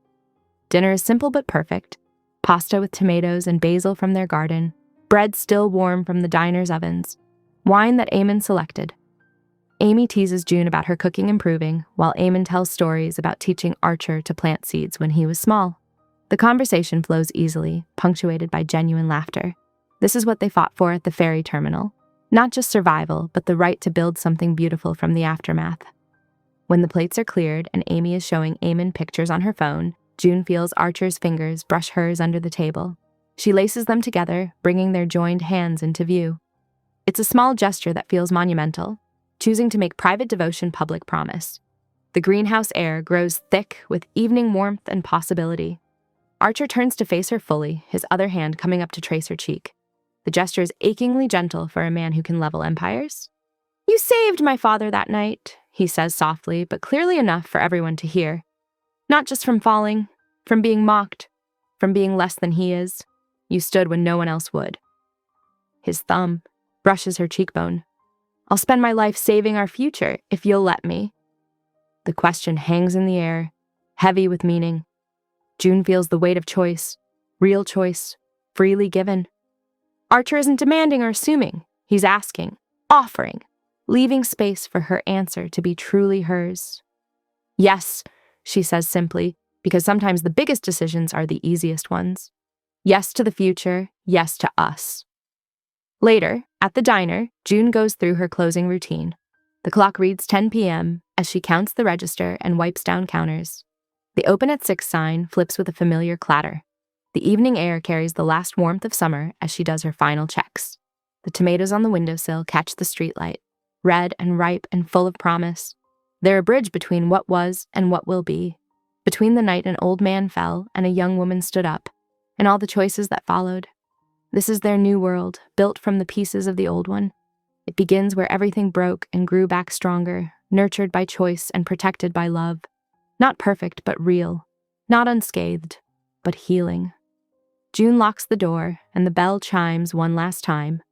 Dinner is simple but perfect. Pasta with tomatoes and basil from their garden, bread still warm from the diner's ovens, wine that Eamon selected. Amy teases June about her cooking improving, while Eamon tells stories about teaching Archer to plant seeds when he was small. The conversation flows easily, punctuated by genuine laughter. This is what they fought for at the ferry terminal. Not just survival, but the right to build something beautiful from the aftermath. When the plates are cleared and Amy is showing Eamon pictures on her phone, June feels Archer's fingers brush hers under the table. She laces them together, bringing their joined hands into view. It's a small gesture that feels monumental, choosing to make private devotion public promise. The greenhouse air grows thick with evening warmth and possibility. Archer turns to face her fully, his other hand coming up to trace her cheek. The gesture is achingly gentle for a man who can level empires. You saved my father that night, he says softly, but clearly enough for everyone to hear. Not just from falling, from being mocked, from being less than he is. You stood when no one else would. His thumb brushes her cheekbone. I'll spend my life saving our future if you'll let me. The question hangs in the air, heavy with meaning. June feels the weight of choice, real choice, freely given. Archer isn't demanding or assuming. He's asking, offering, leaving space for her answer to be truly hers. Yes, she says simply, because sometimes the biggest decisions are the easiest ones. Yes to the future, yes to us. Later, at the diner, June goes through her closing routine. The clock reads 10 p.m. as she counts the register and wipes down counters. The open at 6 sign flips with a familiar clatter. The evening air carries the last warmth of summer as she does her final checks. The tomatoes on the windowsill catch the streetlight, red and ripe and full of promise. They're a bridge between what was and what will be, between the night an old man fell and a young woman stood up, and all the choices that followed. This is their new world, built from the pieces of the old one. It begins where everything broke and grew back stronger, nurtured by choice and protected by love. Not perfect, but real. Not unscathed, but healing. June locks the door, and the bell chimes one last time,